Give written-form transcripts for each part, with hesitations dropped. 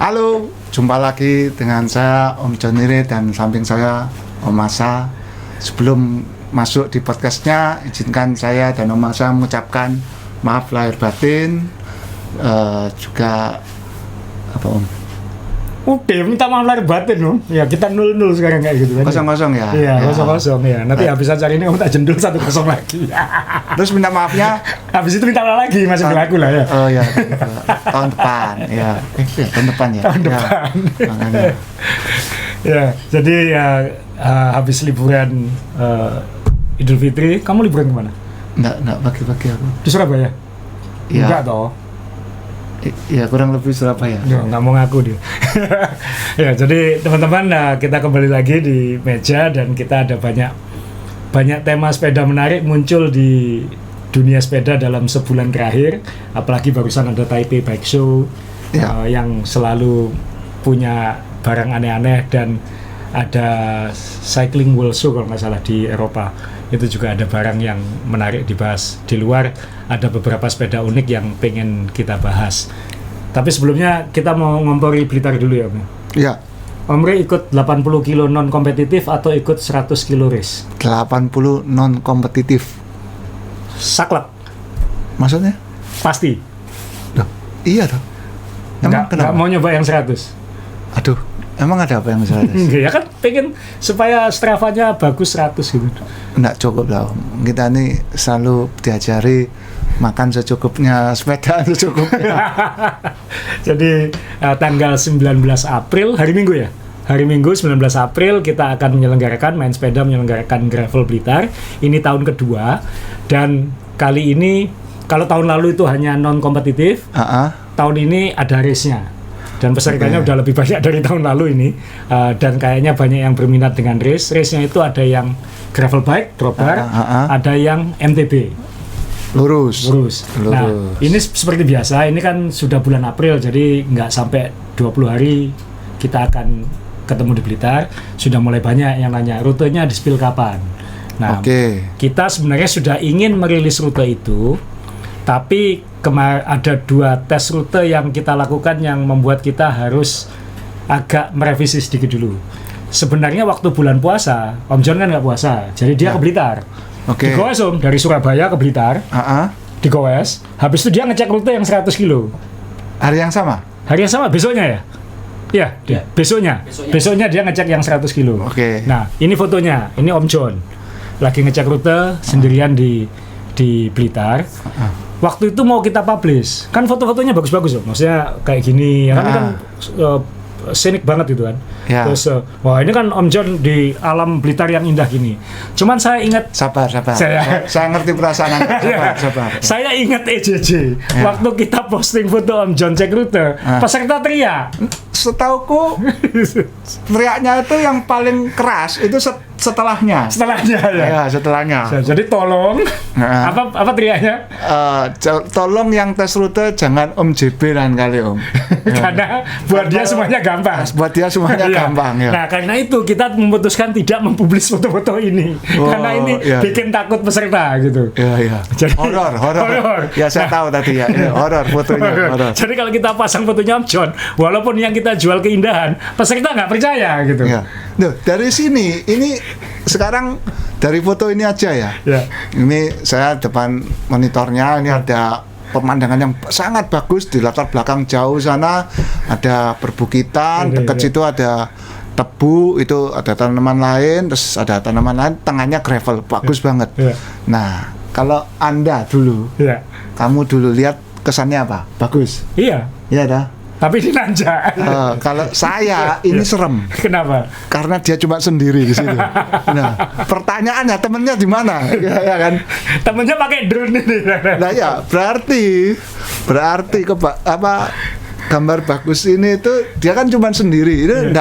Halo, jumpa lagi dengan saya Om Jonire dan samping saya Om Masa. Sebelum masuk di podcastnya, izinkan saya dan Om Masa mengucapkan maaf lahir batin. Juga apa Om? Udah minta maaf lahir batin Om. Ya kita 0-0 sekarang kayak gitu kan. 0-0 ya? Iya, 0-0 ya. Nanti habis acara ini Om tak jendul 1-0 lagi. Terus minta maafnya? Habis itu minta maaf lagi, masih berlaku lah ya. Oh ya, tahun depan ya. Tahun depan ya? Tahun depan. Makanya. Ya, jadi ya habis liburan Idul Fitri, kamu liburan kemana? Enggak bagi-bagi aku. Di Surabaya? Ya. Enggak toh? Ya kurang lebih Surabaya. Nggak mau ngaku dia. Ya, jadi teman-teman, kita kembali lagi di meja dan kita ada banyak tema sepeda menarik muncul di dunia sepeda dalam sebulan terakhir. Apalagi barusan ada Taipei Bike Show Ya. yang selalu punya barang aneh-aneh, dan ada Cycling World Show kalau nggak salah di Eropa. Itu juga ada barang yang menarik dibahas. Di luar ada beberapa sepeda unik yang pengen kita bahas. Tapi sebelumnya kita mau ngompori Blitar dulu ya Om. Ya. Om Re ikut 80 kilo non kompetitif atau ikut 100 kilo race? 80 non kompetitif. Saklek. Maksudnya? Pasti. Loh, iya toh. Emang Nggak mau nyoba yang 100? Aduh, emang ada apa yang 100? Ya kan pengen supaya Strava-nya bagus 100 gitu. Nggak cukup lah Om. Kita ini selalu diajari makan secukupnya, sepeda secukupnya. Jadi tanggal 19 April, hari Minggu ya? Hari Minggu 19 April kita akan menyelenggarakan gravel Blitar. Ini tahun kedua, dan kali ini kalau tahun lalu itu hanya non kompetitif, tahun ini ada race-nya. Dan pesertanya udah lebih banyak dari tahun lalu ini, dan kayaknya banyak yang berminat dengan race-nya itu ada yang gravel bike, drop bar, ada yang MTB. Lurus. Nah, ini seperti biasa, ini kan sudah bulan April, jadi nggak sampai 20 hari kita akan ketemu di Blitar. Sudah mulai banyak yang nanya rutenya di spill kapan. Nah, kita sebenarnya sudah ingin merilis rute itu, tapi ada 2 tes rute yang kita lakukan yang membuat kita harus agak merevisi sedikit dulu. Sebenarnya waktu bulan puasa, Om John kan nggak puasa, jadi dia ke Blitar. Digoes Om, dari Surabaya ke Blitar, digoes, habis itu dia ngecek rute yang 100 kilo. Hari yang sama? Hari yang sama, besoknya ya? Iya, besoknya dia ngecek yang 100 kilo. Nah, ini fotonya, ini Om John lagi ngecek rute sendirian di Blitar. Waktu itu mau kita publish, kan foto-fotonya bagus-bagus Om, maksudnya kayak gini, ya kan scenic banget gitu kan. Terus wah ini kan Om John di alam Blitar yang indah gini. Cuman saya ingat, sabar. Saya ngerti perasaan Anda. Sabar. Saya ingat EJJ. Waktu kita posting foto Om John cek rute, peserta teriak. Setauku teriaknya itu yang paling keras itu setelahnya ya. Setelahnya. Jadi tolong apa teriaknya? Tolong yang tes rute jangan Om JB dan kali Om. Karena buat dia semuanya gampang. Buat dia semuanya gampang ya. Nah, karena itu kita memutuskan tidak mempublis foto-foto ini. Karena ini bikin takut peserta gitu. Iya. Jadi horor. Ya saya tahu tadi ya. Horor fotonya. Horor. Jadi kalau kita pasang fotonya Om John, walaupun yang kita jual keindahan, peserta nggak percaya gitu. Ya. Duh, dari sini ini sekarang dari foto ini aja ya. Ini saya depan monitornya, ini ada pemandangan yang sangat bagus di latar belakang jauh sana ada perbukitan, dekat situ ada tebu, itu ada tanaman lain, terus ada tanaman lain, tengahnya gravel, bagus banget. Nah, kalau Anda dulu, kamu dulu lihat kesannya apa? Bagus? Iya dah. Tapi dinanjak. Kalau saya ini serem. Kenapa? Karena dia cuma sendiri di situ. Nah, pertanyaannya temennya di mana? Ya kan? Temennya pakai drone ini. Nah ya, berarti gambar bagus ini itu dia kan cuma sendiri. Itu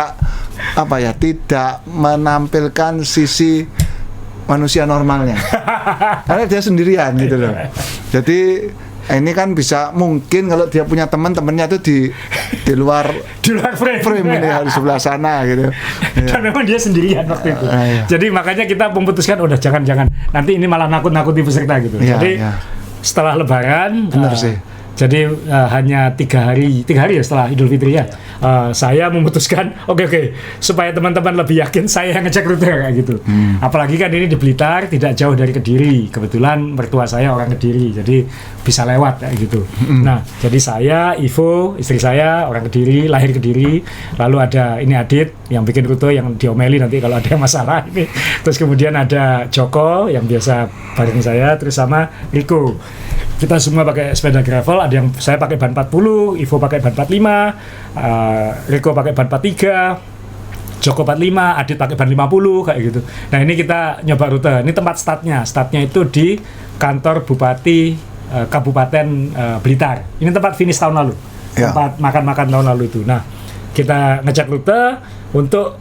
tidak menampilkan sisi manusia normalnya. Karena dia sendirian gitu loh. Jadi ini kan bisa mungkin kalau dia punya teman-temannya itu di luar frame ini harus sebelah sana gitu. Dan memang dia sendirian waktu itu. Jadi makanya kita memutuskan udah jangan nanti ini malah nakut-nakuti peserta gitu. Jadi setelah Lebaran benar sih. Jadi hanya 3 hari ya setelah Idul Fitri ya. Saya memutuskan oke, supaya teman-teman lebih yakin saya yang ngecek rute kayak gitu. Apalagi kan ini di Blitar, tidak jauh dari Kediri. Kebetulan mertua saya orang Kediri, jadi bisa lewat kayak gitu. Nah, jadi saya, Ivo, istri saya orang Kediri, lahir Kediri. Lalu ada ini Adit yang bikin rute, yang diomeli nanti kalau ada yang masalah ini. Terus kemudian ada Joko yang biasa bareng saya, terus sama Riko. Kita semua pakai sepeda gravel, ada yang saya pakai ban 40, Ivo pakai ban 45, Riko pakai ban 43, Joko 45, Adit pakai ban 50 kayak gitu. Nah, ini kita nyoba rute. Ini tempat startnya itu di kantor Bupati Kabupaten Blitar. Ini tempat finish tahun lalu, tempat makan-makan tahun lalu itu. Nah, kita ngecek rute untuk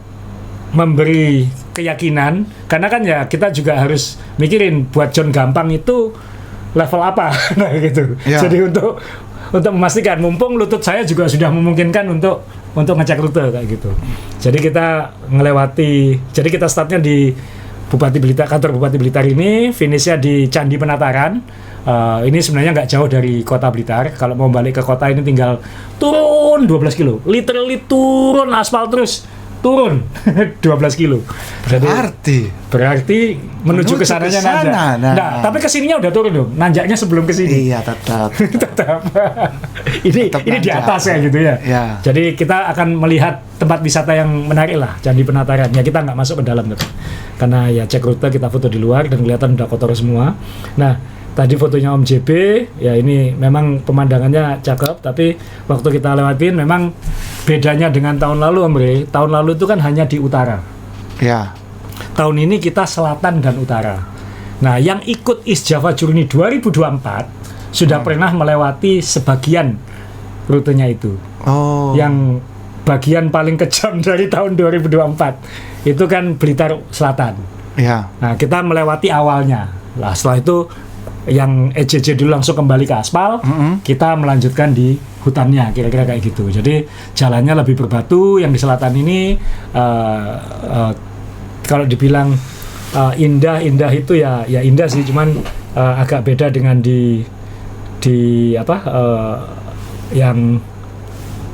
memberi keyakinan, karena kan ya kita juga harus mikirin buat John Gampang itu level apa, nah gitu. Jadi untuk memastikan, mumpung lutut saya juga sudah memungkinkan untuk ngecek rute kayak gitu. Jadi kita jadi kita startnya di Bupati Blitar, kantor Bupati Blitar ini, finishnya di Candi Penataran. Ini sebenarnya nggak jauh dari kota Blitar. Kalau mau balik ke kota ini tinggal turun 12 kilo, literally turun aspal terus. Turun 12 kilo. Jadi berarti menuju ke sananya nanjak. Nah, tapi kesininya udah turun dong. Nanjaknya sebelum kesini. Iya, tetap. ini di atas ya gitu ya. Jadi kita akan melihat tempat wisata yang menarik lah, Candi Penataran. Ya kita nggak masuk ke dalam tetap. Karena ya cek rute, kita foto di luar dan kelihatan udah kotor semua. Nah, tadi fotonya Om JB, ya ini memang pemandangannya cakep, tapi waktu kita lewatin memang bedanya dengan tahun lalu, Om Rey. Tahun lalu itu kan hanya di utara. Ya. Tahun ini kita selatan dan utara. Nah, yang ikut East Java Journey 2024 sudah pernah melewati sebagian rutenya itu. Yang bagian paling kejam dari tahun 2024 itu kan Blitar Selatan. Ya. Nah, kita melewati awalnya. Nah, setelah itu yang EJJ dulu langsung kembali ke aspal, kita melanjutkan di hutannya, kira-kira kayak gitu. Jadi jalannya lebih berbatu. Yang di selatan ini kalau dibilang indah itu ya indah sih, cuman agak beda dengan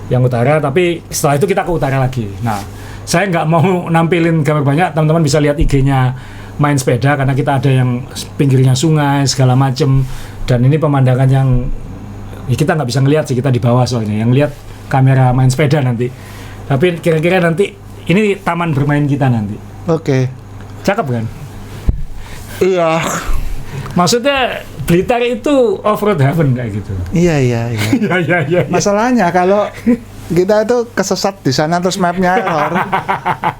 yang utara. Tapi setelah itu kita ke utara lagi. Nah, saya nggak mau nampilin gambar banyak, teman-teman bisa lihat IG-nya main sepeda, karena kita ada yang pinggirnya sungai segala macem, dan ini pemandangan yang kita nggak bisa ngelihat sih, kita di bawah soalnya, yang lihat kamera main sepeda nanti. Tapi kira-kira nanti ini taman bermain kita nanti. Oke. Cakep kan? Iya. Maksudnya Blitar itu off-road heaven kayak gitu. Iya. Iya. Masalahnya kalau kita itu kesesat di sana terus mapnya error,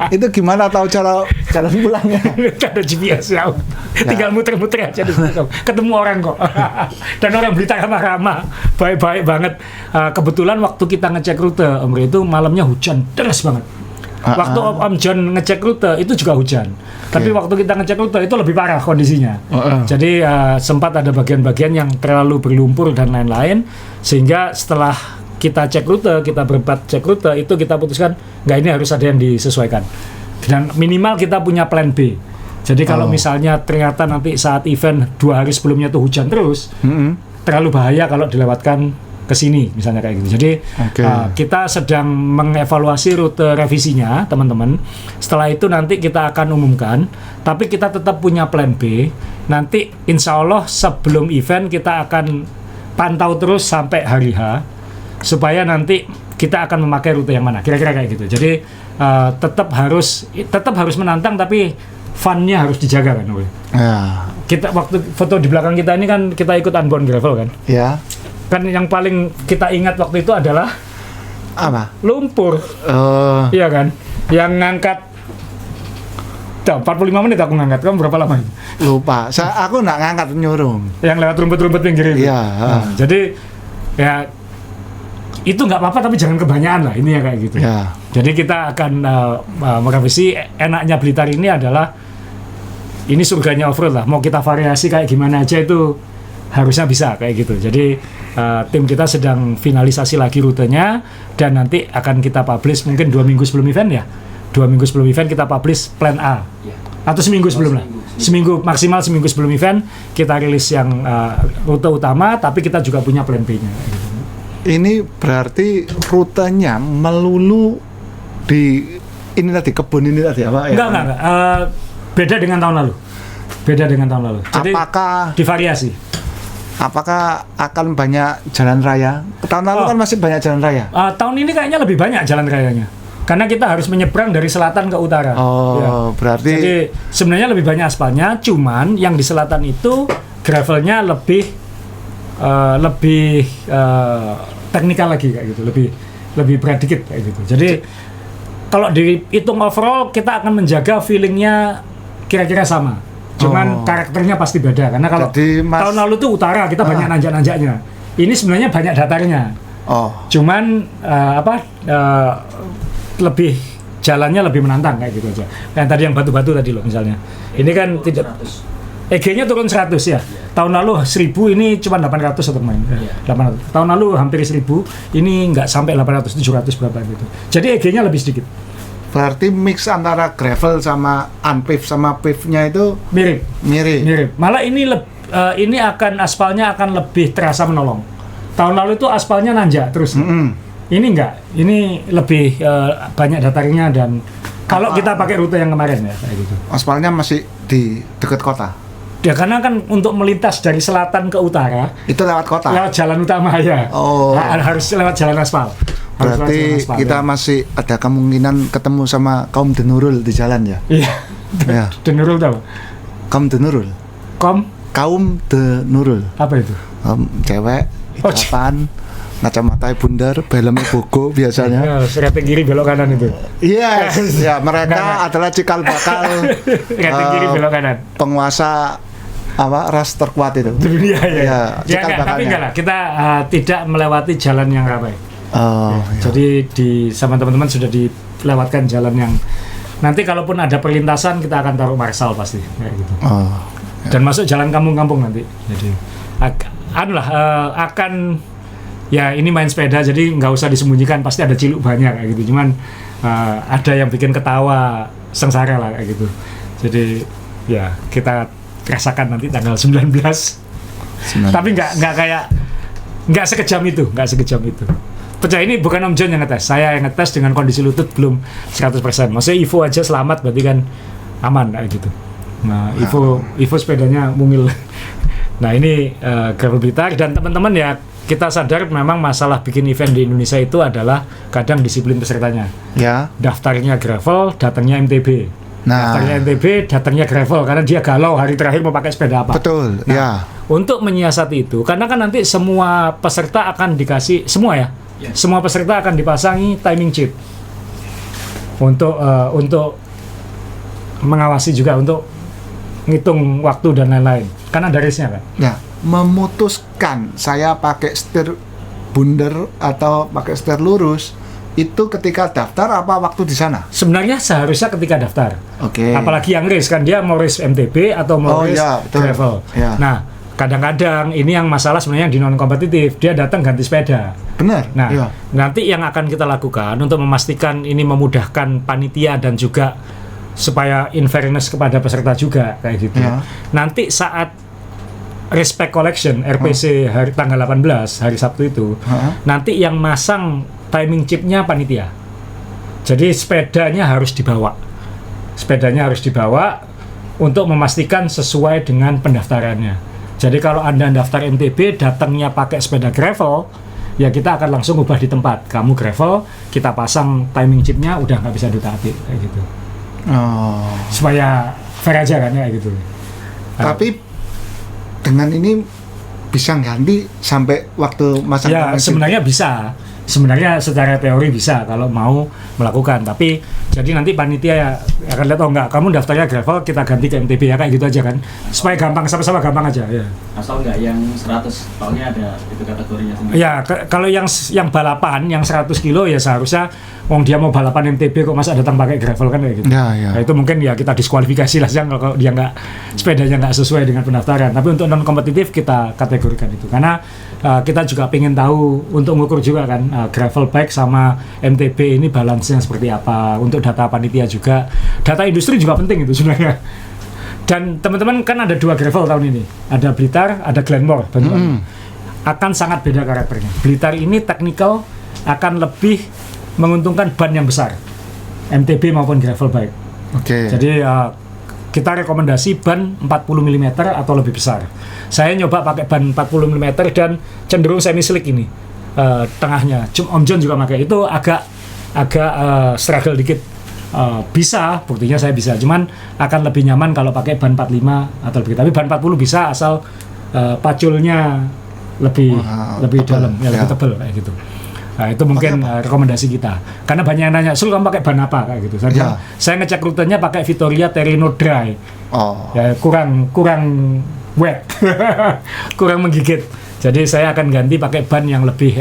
itu gimana tahu jalan pulangnya? Ada GPS ya, tinggal muter-muter aja, ketemu orang kok. Dan orang Blitar ramah-ramah, baik-baik banget. Kebetulan waktu kita ngecek rute, Om Rey, itu malamnya hujan deras banget. Waktu Om John ngecek rute itu juga hujan. Tapi waktu kita ngecek rute itu lebih parah kondisinya. Jadi sempat ada bagian-bagian yang terlalu berlumpur dan lain-lain, sehingga setelah kita cek rute, kita berempat cek rute, itu kita putuskan nggak, ini harus ada yang disesuaikan. Dan minimal kita punya plan B. Jadi kalau misalnya ternyata nanti saat event 2 hari sebelumnya tuh hujan terus, terlalu bahaya kalau dilewatkan ke sini misalnya kayak gitu. Jadi kita sedang mengevaluasi rute revisinya, teman-teman. Setelah itu nanti kita akan umumkan, tapi kita tetap punya plan B. Nanti insya Allah sebelum event kita akan pantau terus sampai hari H, supaya nanti kita akan memakai rute yang mana, kira-kira kayak gitu. Jadi tetap harus menantang, tapi fun-nya harus dijaga kan, ya. Kita waktu foto di belakang kita ini kan kita ikut Unbound Gravel kan, ya. Kan yang paling kita ingat waktu itu adalah apa? Lumpur. Iya kan, yang ngangkat 45 menit aku ngangkat. Kamu berapa lama? Lupa. Aku nggak ngangkat, nyurung. Yang lewat rumput-rumput pinggir itu. Iya. Jadi ya itu nggak apa-apa, tapi jangan kebanyakan lah, ini ya kayak gitu. Ya. Jadi kita akan merevisi. Enaknya Blitar ini adalah ini surganya off-road lah. Mau kita variasi kayak gimana aja itu harusnya bisa kayak gitu. Jadi tim kita sedang finalisasi lagi rutenya, dan nanti akan kita publish mungkin 2 minggu sebelum event ya. 2 minggu sebelum event kita publish plan A. atau seminggu sebelum lah. Seminggu maksimal seminggu sebelum event kita rilis yang rute utama, tapi kita juga punya plan B-nya. Gitu. Ini berarti rutenya melulu di ini tadi kebun ini tadi apa ya? Enggak. Beda dengan tahun lalu. Jadi apakah divariasi? Apakah akan banyak jalan raya? Tahun lalu kan masih banyak jalan raya. Tahun ini kayaknya lebih banyak jalan rayanya. Karena kita harus menyeberang dari selatan ke utara. Berarti jadi sebenarnya lebih banyak aspalnya, cuman yang di selatan itu gravelnya lebih teknikal lagi kayak gitu, lebih berat dikit kayak gitu. Jadi kalau dihitung overall kita akan menjaga feelingnya kira-kira sama. Cuman karakternya pasti beda karena kalau tahun lalu tuh utara kita banyak nanjak-nanjaknya. Ini sebenarnya banyak datarnya. Cuman lebih jalannya lebih menantang kayak gitu aja. Kayak tadi yang batu-batu tadi loh misalnya. Ini kan tidak EG-nya turun 100 ya. Tahun lalu 1000 ini cuma 800 atau main. 800. Tahun lalu hampir 1000, ini nggak sampai 800, 700 berapa gitu. Jadi EG-nya lebih sedikit. Berarti mix antara gravel sama unpaved sama paved-nya itu mirip. Malah ini akan aspalnya akan lebih terasa menolong. Tahun lalu itu aspalnya nanjak terus. Ini enggak, ini lebih banyak datarnya dan kalau kita pakai rute yang kemarin ya kayak gitu. Aspalnya masih di dekat kota. Ya karena kan untuk melintas dari selatan ke utara itu lewat kota. Lewat jalan utama ya. Harus lewat jalan aspal. Berarti kita masih ada kemungkinan ketemu sama kaum Denurul di jalan ya. Iya. Denurul tahu? Kaum Denurul. Kaum Denurul. Apa itu? Cewek, hijauan, kacamata bundar, helmnya bogo biasanya. Rating kiri belok kanan itu. Iya, ya mereka adalah cikal bakal rating kiri belok kanan. Penguasa ras terkuat itu. Dunia ya. Tapi enggak lah, kita tidak melewati jalan yang ramai. Iya. Jadi sama teman-teman sudah dilewatkan jalan yang nanti kalaupun ada perlintasan kita akan taruh marshal pasti kayak gitu. Dan masuk jalan kampung-kampung nanti. Jadi akan ya ini main sepeda jadi nggak usah disembunyikan, pasti ada ciluk banyak kayak gitu. Cuman ada yang bikin ketawa sengsara lah kayak gitu. Jadi ya kita rasakan nanti tanggal 19. Tapi nggak sekejam itu. Percaya ini bukan Om John yang ngetes, saya yang ngetes dengan kondisi lutut belum 100%. Maksudnya Ivo aja selamat berarti kan aman kayak gitu. Nah, Ivo sepedanya mungil. Nah, ini Gravel Blitar dan teman-teman ya, kita sadar memang masalah bikin event di Indonesia itu adalah kadang disiplin pesertanya. Ya. Daftarnya gravel, datangnya MTB. Daftarnya MTB, datangnya gravel karena dia galau hari terakhir mau pakai sepeda apa. Betul, ya. Untuk menyiasati itu, karena kan nanti semua peserta akan dikasih semua peserta akan dipasangi timing chip untuk mengawasi juga, untuk ngitung waktu dan lain-lain. Karena ada race-nya kan. Ya, memutuskan saya pakai setir bundar atau pakai setir lurus itu ketika daftar apa waktu di sana? Sebenarnya seharusnya ketika daftar. Oke. Apalagi yang race kan, dia mau race MTB atau mau race gravel. Ya. Nah, kadang-kadang ini yang masalah sebenarnya yang di non kompetitif, dia datang ganti sepeda. Benar. Nah, nanti yang akan kita lakukan untuk memastikan ini memudahkan panitia dan juga supaya in fairness kepada peserta juga kayak gitu. Nanti saat respect collection RPC hari tanggal 18 hari Sabtu itu, nanti yang masang timing chipnya panitia. Jadi sepedanya harus dibawa untuk memastikan sesuai dengan pendaftarannya. Jadi kalau Anda daftar MTB datangnya pakai sepeda gravel, ya kita akan langsung ubah di tempat. Kamu gravel, kita pasang timing chipnya, udah nggak bisa ditaati kayak gitu. Supaya fair aja kan ya gitu. Tapi dengan ini bisa ganti sampai waktu masa sebenarnya bisa. Sebenarnya secara teori bisa kalau mau melakukan, tapi jadi nanti panitia ya akan lihat, enggak, kamu daftarnya gravel, kita ganti ke MTB ya, kayak gitu aja kan, supaya gampang, sama-sama gampang aja ya. Asal enggak yang 100, soalnya ada itu kategorinya sendiri. Ya, kalau yang balapan yang 100 kilo ya seharusnya dia mau balapan MTB kok masa datang pakai gravel kan kayak gitu. Nah, itu mungkin ya kita diskualifikasi lah kalau dia sepedanya nggak sesuai dengan pendaftaran. Tapi untuk non kompetitif kita kategorikan itu karena kita juga pengen tahu untuk mengukur juga kan gravel bike sama MTB ini balance-nya seperti apa. Untuk data panitia juga, data industri juga penting itu sebenarnya. Dan teman-teman kan ada 2 gravel tahun ini, ada Blitar, ada Glenmore. Akan sangat beda karakternya. Blitar ini technical akan lebih menguntungkan ban yang besar, MTB maupun gravel bike. Jadi kita rekomendasi ban 40 mm atau lebih besar. Saya nyoba pakai ban 40 mm dan cenderung semi slick ini, tengahnya. Om John juga pakai, itu agak struggle dikit. Bisa, buktinya saya bisa. Cuman akan lebih nyaman kalau pakai ban 45 atau lebih. Tapi ban 40 bisa asal paculnya lebih dalam, lebih tebal kayak gitu. Nah, itu mungkin rekomendasi kita. Karena banyak yang nanya, "Sul, kamu pakai ban apa?" kayak gitu. Saya ngecek rutenya pakai Vittoria Terreno Dry. Ya, kurang wet. kurang menggigit. Jadi saya akan ganti pakai ban yang lebih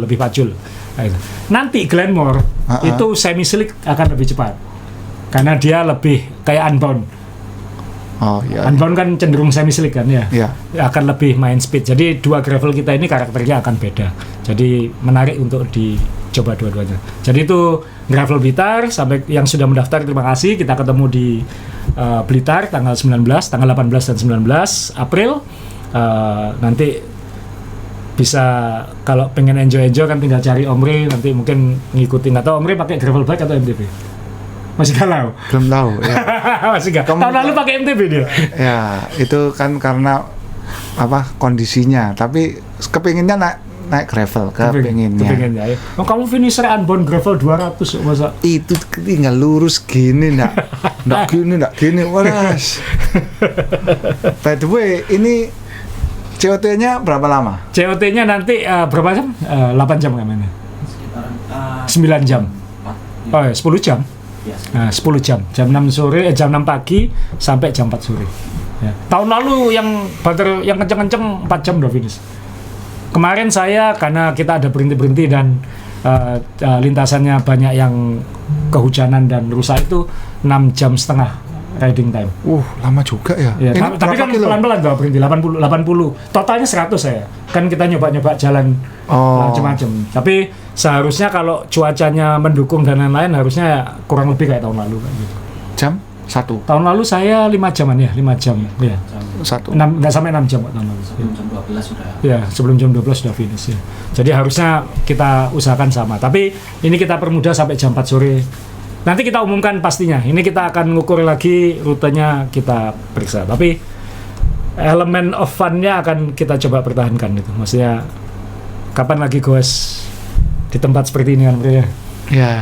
lebih pacul. Nah, itu. Nanti Glenmore itu semi slick akan lebih cepat. Karena dia lebih kayak Unbound. Unbound kan cenderung semi slick kan ya. Akan lebih main speed. Jadi 2 gravel kita ini karakternya akan beda. Jadi menarik untuk dicoba dua-duanya. Jadi itu gravel Blitar. Sampai yang sudah mendaftar terima kasih. Kita ketemu di Blitar tanggal 19, tanggal 18 dan 19 April. Nanti bisa kalau pengen enjoy kan tinggal cari Omri, nanti mungkin ngikutin. Atau Omri pakai gravel bike atau MTB? Masih galau? Belum tahu ya. Masih gak? Tahun lalu pakai MTB dia? Ya, itu kan karena kondisinya. Tapi kepinginnya naik gravel, kepinginnya. Ya. Kamu finisher Unbound gravel 200 masa? Itu tinggal lurus gini, nggak gini, waras. By the way, ini COT-nya berapa lama? COT-nya nanti berapa jam? 8 jam kan mainnya? 9 jam. 10 jam. Nah, 10 jam. Jam 6 pagi sampai jam 4 sore. Ya. Tahun lalu yang kenceng-kenceng 4 jam udah finish. Kemarin saya karena kita ada berhenti-berhenti dan lintasannya banyak yang kehujanan dan rusak itu 6 jam setengah riding time. Lama juga ya. Tapi kan pelan-pelan tuh berhenti 80. Totalnya 100 saya. Kan kita nyoba-nyoba jalan macam-macam. Tapi seharusnya kalau cuacanya mendukung dan lain-lain harusnya kurang lebih kayak tahun lalu gitu. Jam 1. Tahun lalu saya 5 jaman ya, 5 jam. Ya. 1. Nggak sampai 6 jam tahun lalu. Sebelum jam 12 sudah. Ya, sebelum jam 12 sudah finish ya. Jadi harusnya kita usahakan sama. Tapi ini kita permudah sampai jam 4 sore. Nanti kita umumkan pastinya. Ini kita akan ngukur lagi rutenya, kita periksa. Tapi elemen of fun-nya akan kita coba pertahankan itu. Maksudnya kapan lagi goes di tempat seperti ini kan, Bro ya? Ya.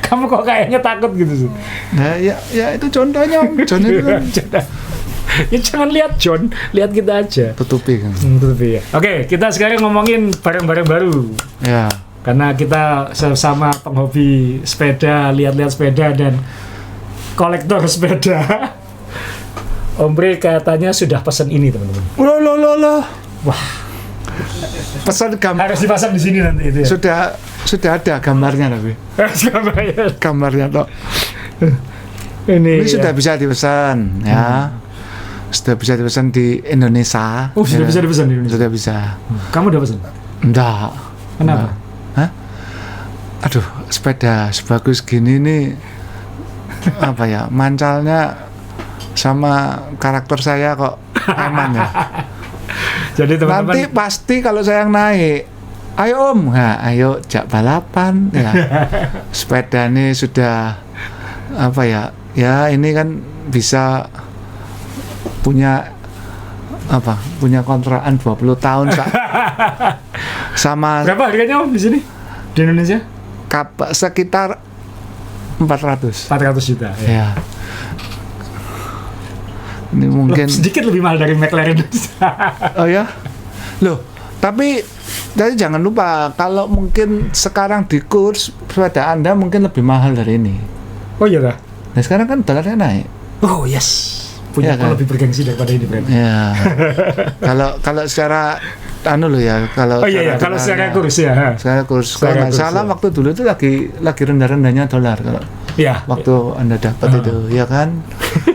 Kamu kok kayaknya takut gitu sih? Nah, ya itu contohnya. John itu kan. Ya jangan lihat John, lihat kita aja. Tutupi kan. Tutupi ya. Oke, kita sekarang ngomongin barang-barang baru. Ya. Karena kita sama penghobi sepeda, lihat-lihat sepeda dan kolektor sepeda. Ombre katanya sudah pesan ini, teman-teman. Loh. Wah. Pesan harus dipasang di sini nanti itu ya. Sudah ada gambarnya tapi. Gambarnya toh. Ini sudah bisa dipesan ya. Sudah bisa dipesan di Indonesia. Sudah bisa dipesan di Indonesia. Sudah bisa. Kamu udah pesan? Enggak. Kenapa? Hah? Aduh, sepeda sebagus gini nih apa ya? Mancalnya sama karakter saya kok aman ya. Jadi teman-teman, nanti pasti kalau saya yang naik, ayo Om, ayo jak balapan ya. Sepeda ini sudah apa ya? Ya ini kan bisa punya kontrakan 20 tahun sama. Berapa harganya Om di sini di Indonesia? Sekitar 400 juta ya. Ini mungkin sedikit lebih mahal dari McLaren. Oh ya? Loh, tapi jangan lupa kalau mungkin sekarang di kurs sepeda Anda mungkin lebih mahal dari ini. Oh iya dah. Nah sekarang kan dolarnya naik. Oh yes. Punya ya, kan? Lebih bergengsi daripada ini berarti. Ya. kalau secara kalau kalau secara kurs ya. Secara kurs. Kalau nggak salah waktu dulu itu lagi rendah-rendahnya dolar kalau. Iya. Waktu Anda dapat itu, ya kan?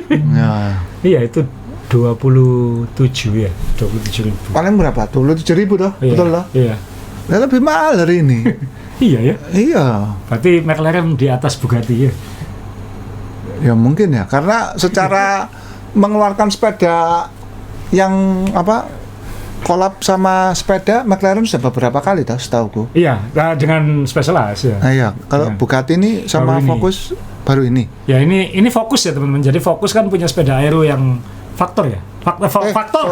Ya. Iya itu 27 ya, 27.000. Paling berapa? 27.000 toh? Iya, Betul loh. Iya. Nah, lebih mahal hari ini. Iya ya. Iya. Berarti McLaren di atas Bugatti ya. Ya mungkin ya, karena secara mengeluarkan sepeda yang kolab sama sepeda McLaren sudah beberapa kali tahu setauku. Iya, nah, dengan Specialized ya. Nah, iya, kalau Iya. Bugatti ini sama Baru ini. Focus baru ini. Ya ini Focus ya teman-teman. Jadi Focus kan punya sepeda aero yang Factor ya. Faktor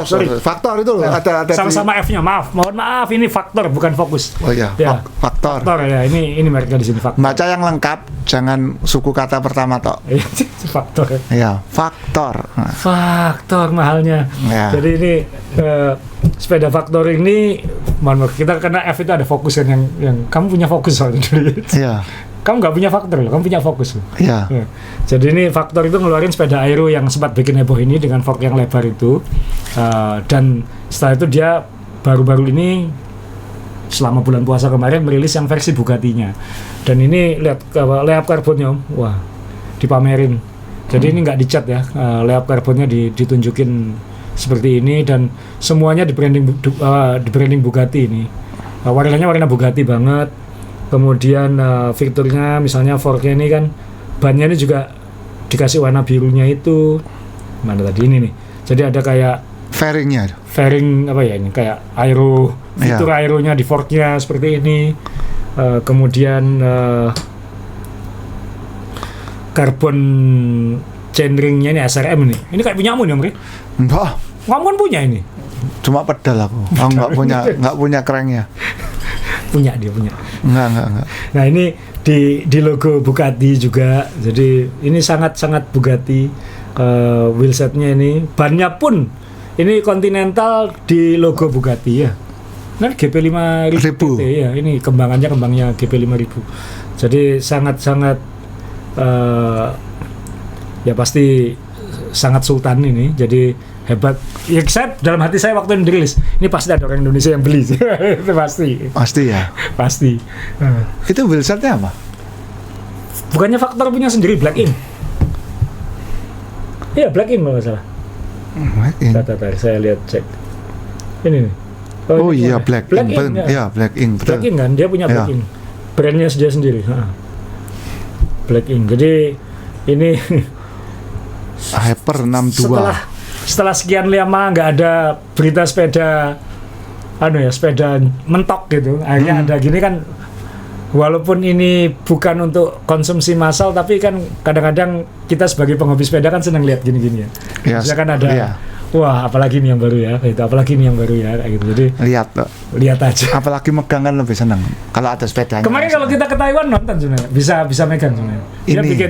itu loh, Nah, ada sama-sama F-nya. Mohon maaf, ini Faktor bukan Fokus. Oh iya, Ya. Faktor. Faktor ya, ini mereka di sini Faktor. Baca yang lengkap, jangan suku kata pertama tok. Faktor. Iya, Faktor. Nah, Faktor mahalnya. Ya. Jadi ini sepeda Faktor ini, mohon maaf, kita karena F itu ada Fokus kan yang kamu punya Fokus soalnya dulu. Iya. Kamu nggak punya Faktor loh, kamu punya Fokus loh. Iya. Ya. Jadi ini Faktor itu ngeluarin sepeda aero yang sempat bikin heboh ini dengan fork yang lebar itu. Dan setelah itu dia baru-baru ini selama bulan puasa kemarin merilis yang versi Bugatti-nya. Dan ini lihat layap karbonnya, wah, dipamerin. Jadi ini nggak dicat ya, layap karbonnya ditunjukin seperti ini dan semuanya di branding Bugatti ini. Warnanya warna Bugatti banget. Kemudian fiturnya misalnya forknya ini kan bannya ini juga dikasih warna birunya itu. Mana tadi ini nih. Jadi ada kayak fairing apa ya ini, kayak aero, fitur aeronya di forknya seperti ini. Kemudian carbon chainringnya ini SRM ini. Ini kayak punyamu nih, Om. Enggak. Kamu kan punya ini. Cuma pedal aku. Aku nggak punya cranknya. Punya dia punya. Enggak. Nah ini di logo Bugatti juga. Jadi ini sangat Bugatti. Wheelsetnya ini, bannya pun ini Continental di logo Bugatti ya. Nah GP5000 PT, ya. Ini kembangnya GP5000. Jadi sangat ya pasti sangat sultan ini. Jadi hebat. Ya saya dalam hati saya waktu ini dirilis, ini pasti ada orang Indonesia yang beli. Itu pasti. Pasti ya. Pasti. Itu wheelsetnya apa? Bukannya Faktor punya sendiri Black Ink? Iya, Black Ink kalau nggak salah. Tata, saya lihat cek. Ini nih. Oh iya, Black Ink. Ya. Black Ink. Betul. Black Ink kan, dia punya Black Ink. Brandnya dia sendiri. Black Ink. Jadi ini Hyper 62. Setelah sekian lama nggak ada berita sepeda sepeda mentok gitu. Akhirnya ada gini kan. Walaupun ini bukan untuk konsumsi massal, tapi kan kadang-kadang kita sebagai penghobi sepeda kan senang lihat gini-gini ya. Misalnya kan ada, wah apalagi nih yang baru ya, apalagi nih yang baru ya, kayak gitu. Jadi lihat aja. Apalagi megang kan lebih senang kalau ada sepedanya. Kemarin kalau kita ke Taiwan nonton sebenarnya, bisa megang sebenarnya. Dia bikin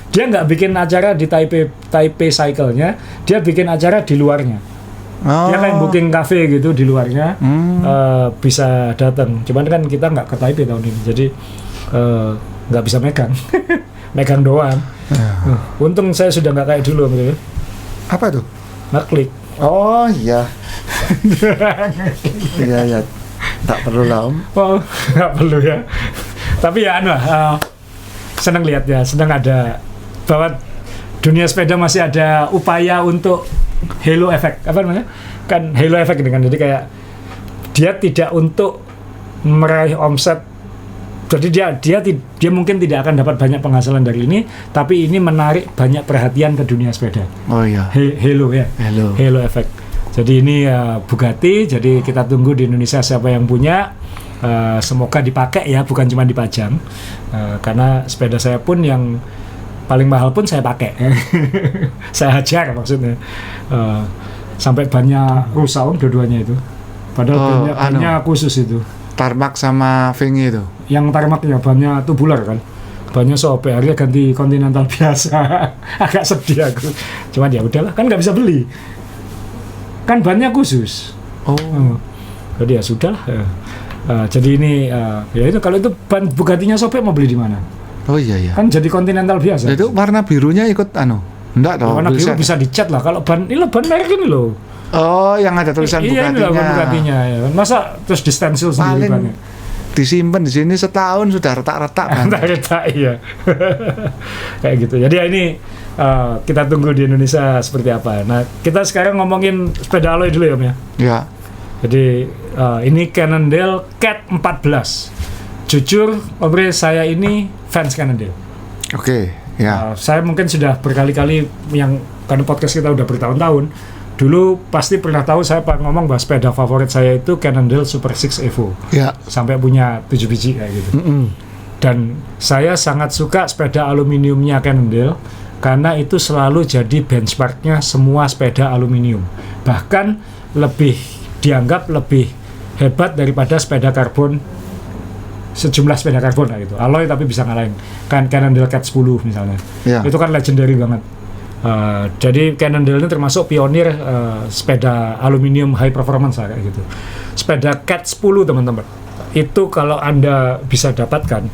dia nggak bikin acara di Taipei Cycle-nya, dia bikin acara di luarnya. Dia kan booking cafe gitu di luarnya, bisa datang. Cuman kan kita nggak ke Taipei tahun ini, jadi nggak bisa megang, megang doang. Untung saya sudah nggak kayak dulu, gitu. Apa tuh? Ngeklik. Oh iya. Iya. Tak perlu lah Om. Oh nggak perlu ya. Tapi ya senang lihat ya, senang ada bahwa dunia sepeda masih ada upaya untuk halo effect, apa namanya? Kan halo effect ini kan, jadi kayak dia tidak untuk meraih omset, jadi dia mungkin tidak akan dapat banyak penghasilan dari ini, tapi ini menarik banyak perhatian ke dunia sepeda. Oh iya. Halo ya. Halo effect. Jadi ini Bugatti, jadi kita tunggu di Indonesia siapa yang punya. Semoga dipakai ya, bukan cuma dipajang. Karena sepeda saya pun yang paling mahal pun saya pakai. Saya hajar maksudnya. Sampai bannya rusak dua-duanya itu. Padahal bannya khusus itu. Tarmac sama Vingi itu. Yang tarmac ya bannya tubular kan. Bannya sobek, akhirnya ganti Continental biasa. Agak sedih aku. Cuman ya udahlah, kan nggak bisa beli. Kan bannya khusus. Jadi ya sudahlah. Jadi ini ya itu, kalau itu ban Bugatti-nya sobek mau beli di mana? Oh iya. Kan jadi Continental biasa. Itu warna birunya ikut enggak dong. Warna biru bisa dicat lah. Kalau ban merek ini loh. Oh, yang ada tulisan Bugatti-nya. Iya, ini lah Bugatti-nya ya. Masa terus di stensil sendiri bannya. Disimpan di sini setahun sudah retak-retak kan. Retak iya. Kayak gitu. Jadi ya ini kita tunggu di Indonesia seperti apa. Nah, kita sekarang ngomongin sepeda Aloy dulu ya, Om ya. Ya. Jadi ini Cannondale Cat 14. Jujur, Om Bre, saya ini fans Cannondale. Oke, ya. Saya mungkin sudah berkali-kali karena podcast kita udah bertahun-tahun. Dulu pasti pernah tahu saya ngomong bahwa sepeda favorit saya itu Cannondale Super 6 Evo. Ya. Sampai punya 7 biji kayak gitu. Dan saya sangat suka sepeda aluminiumnya Cannondale karena itu selalu jadi benchmarknya semua sepeda aluminium. Bahkan dianggap lebih hebat daripada sepeda karbon, sejumlah sepeda karbon kayak gitu. Aloy tapi bisa ngalahin kan Cannondale Cat 10 misalnya. Ya. Itu kan legendary banget. Jadi Cannondale ini termasuk pionir sepeda aluminium high performance kayak gitu. Sepeda Cat 10 teman-teman, itu kalau Anda bisa dapatkan,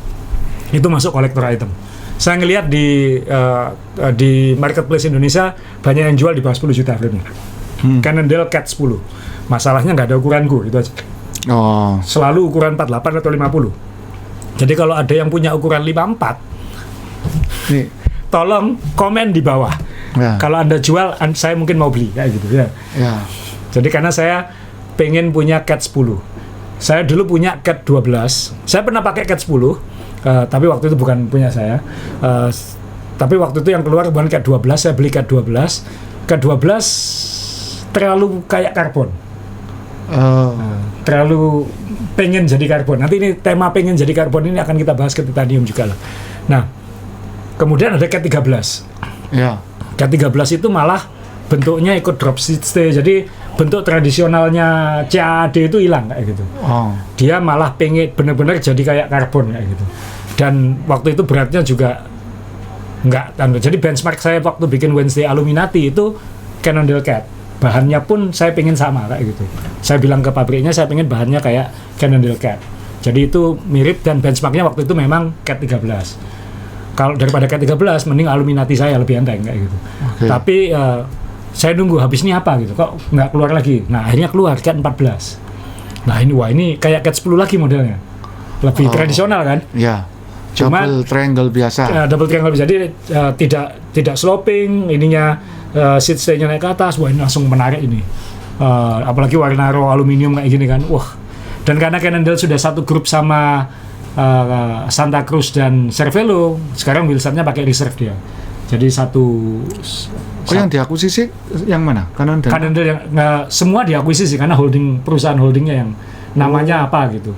itu masuk kolektor item. Saya ngelihat di marketplace Indonesia banyak yang jual di bawah 10 juta frame-nya. Cannondale Cat 10. Masalahnya nggak ada ukuranku, itu aja. Oh. Selalu ukuran 48 atau 50. Jadi kalau ada yang punya ukuran 54, Nih. tolong komen di bawah. Ya. Kalau Anda jual, saya mungkin mau beli kayak gitu ya. Ya. Jadi karena saya pengen punya Cat 10. Saya dulu punya Cat 12. Saya pernah pakai Cat 10, tapi waktu itu bukan punya saya. Tapi waktu itu yang keluar bukan Cat 12, saya beli Cat 12. Cat 12 terlalu kayak karbon. Terlalu pengen jadi karbon. Nanti ini tema pengen jadi karbon ini akan kita bahas ke titanium juga lah. Nah, kemudian ada Cat 13. Ya. Cat 13 itu malah bentuknya ikut drop stay. Jadi bentuk tradisionalnya CAD itu hilang kayak gitu. Oh. Dia malah pengen benar-benar jadi kayak karbon kayak gitu. Dan waktu itu beratnya juga enggak. Jadi benchmark saya waktu bikin Wednesday Aluminati itu Cannondale Cat. Bahannya pun saya pengen sama kayak gitu. Saya bilang ke pabriknya saya pengen bahannya kayak Cannondale Cat. Jadi itu mirip dan benchmarknya waktu itu memang Cat 13. Kalau daripada Cat 13 mending Aluminati saya lebih enteng kayak gitu. Okay. Tapi saya nunggu habis ini apa gitu. Kok nggak keluar lagi. Nah, akhirnya keluar Cat 14. Nah, ini kayak Cat 10 lagi modelnya. Lebih tradisional kan? Ya. Cuma double triangle biasa. Double triangle biasa. Jadi tidak sloping, ininya seat stay-nya naik ke atas. Wah, ini langsung menarik ini. Apalagi warna raw aluminium kayak gini kan. Wah. Dan karena Cannondale sudah satu grup sama Santa Cruz dan Cervelo, sekarang wheelsetnya pakai reserve dia. Jadi yang diakuisisi yang mana? Cannondale yang semua diakuisisi karena perusahaan holdingnya yang namanya apa gitu.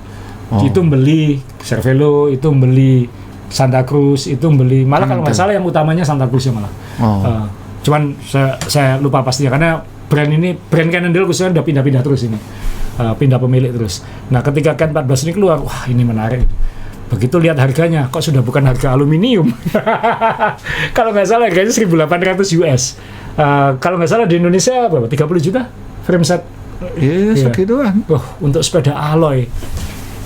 Itu beli Cervelo, itu beli Santa Cruz, itu beli malah kalau nggak salah yang utamanya Santa Cruz ya malah. Cuman saya lupa pastinya karena brand Cannondale khususnya udah pindah-pindah terus ini. Pindah pemilik terus. Nah, ketika Cat 14 ini keluar, wah ini menarik. Begitu lihat harganya, kok sudah bukan harga aluminium. Kalau nggak salah harganya 1.800 US. Kalau nggak salah di Indonesia berapa? 30 juta frame set. Iya, segituan. Untuk sepeda Aloy.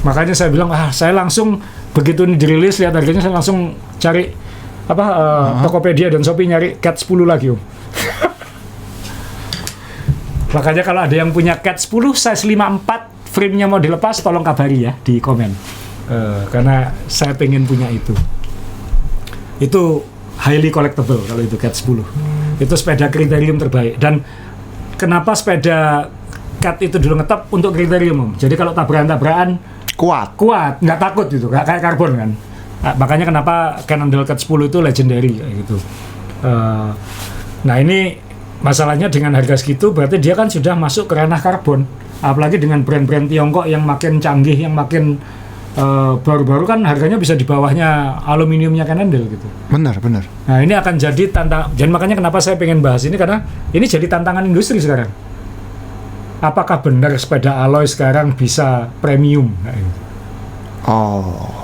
Makanya saya bilang, saya langsung begitu ini dirilis lihat harganya saya langsung cari Tokopedia dan Shopee nyari Cat 10 lagi, Om. Makanya kalau ada yang punya Cat 10 size 54 frame-nya mau dilepas tolong kabari ya di komen. Karena saya pengen punya itu. Itu highly collectible kalau itu Cat 10. Itu sepeda kriterium terbaik. Dan kenapa sepeda Cat itu dulu ngetop untuk kriterium, Om? Jadi kalau tabrakan-tabrakan kuat, nggak takut gitu, nggak kayak karbon kan. Makanya kenapa Cannondale Cat 10 itu legendary kayak gitu. Nah ini masalahnya dengan harga segitu berarti dia kan sudah masuk ke ranah karbon. Apalagi dengan brand-brand Tiongkok yang makin canggih, yang makin baru-baru kan harganya bisa di bawahnya aluminiumnya Cannondale gitu. Benar. Nah ini akan jadi tantangan. Dan makanya kenapa saya pengen bahas ini karena ini jadi tantangan industri sekarang. Apakah benar sepeda Aloy sekarang bisa premium?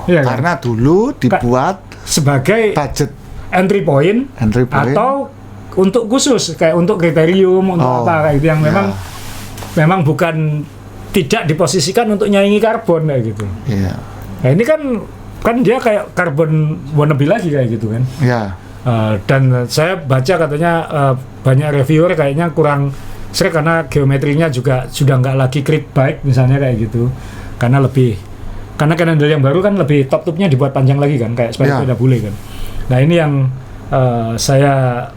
Ya, karena kan? Dulu dibuat sebagai budget entry point. Atau untuk khusus kayak untuk kriterium untuk apa kayak gitu yang memang bukan tidak diposisikan untuk nyaingi karbon kayak gitu. Iya. Nah ini kan dia kayak karbon wannabe lagi kayak gitu kan. Iya. Dan saya baca katanya banyak reviewer kayaknya kurang sering karena geometrinya juga sudah nggak lagi crit bike misalnya kayak gitu. Karena Cannondale yang baru kan lebih top-topnya dibuat panjang lagi kan kayak sepeda bule kan. Nah ini yang saya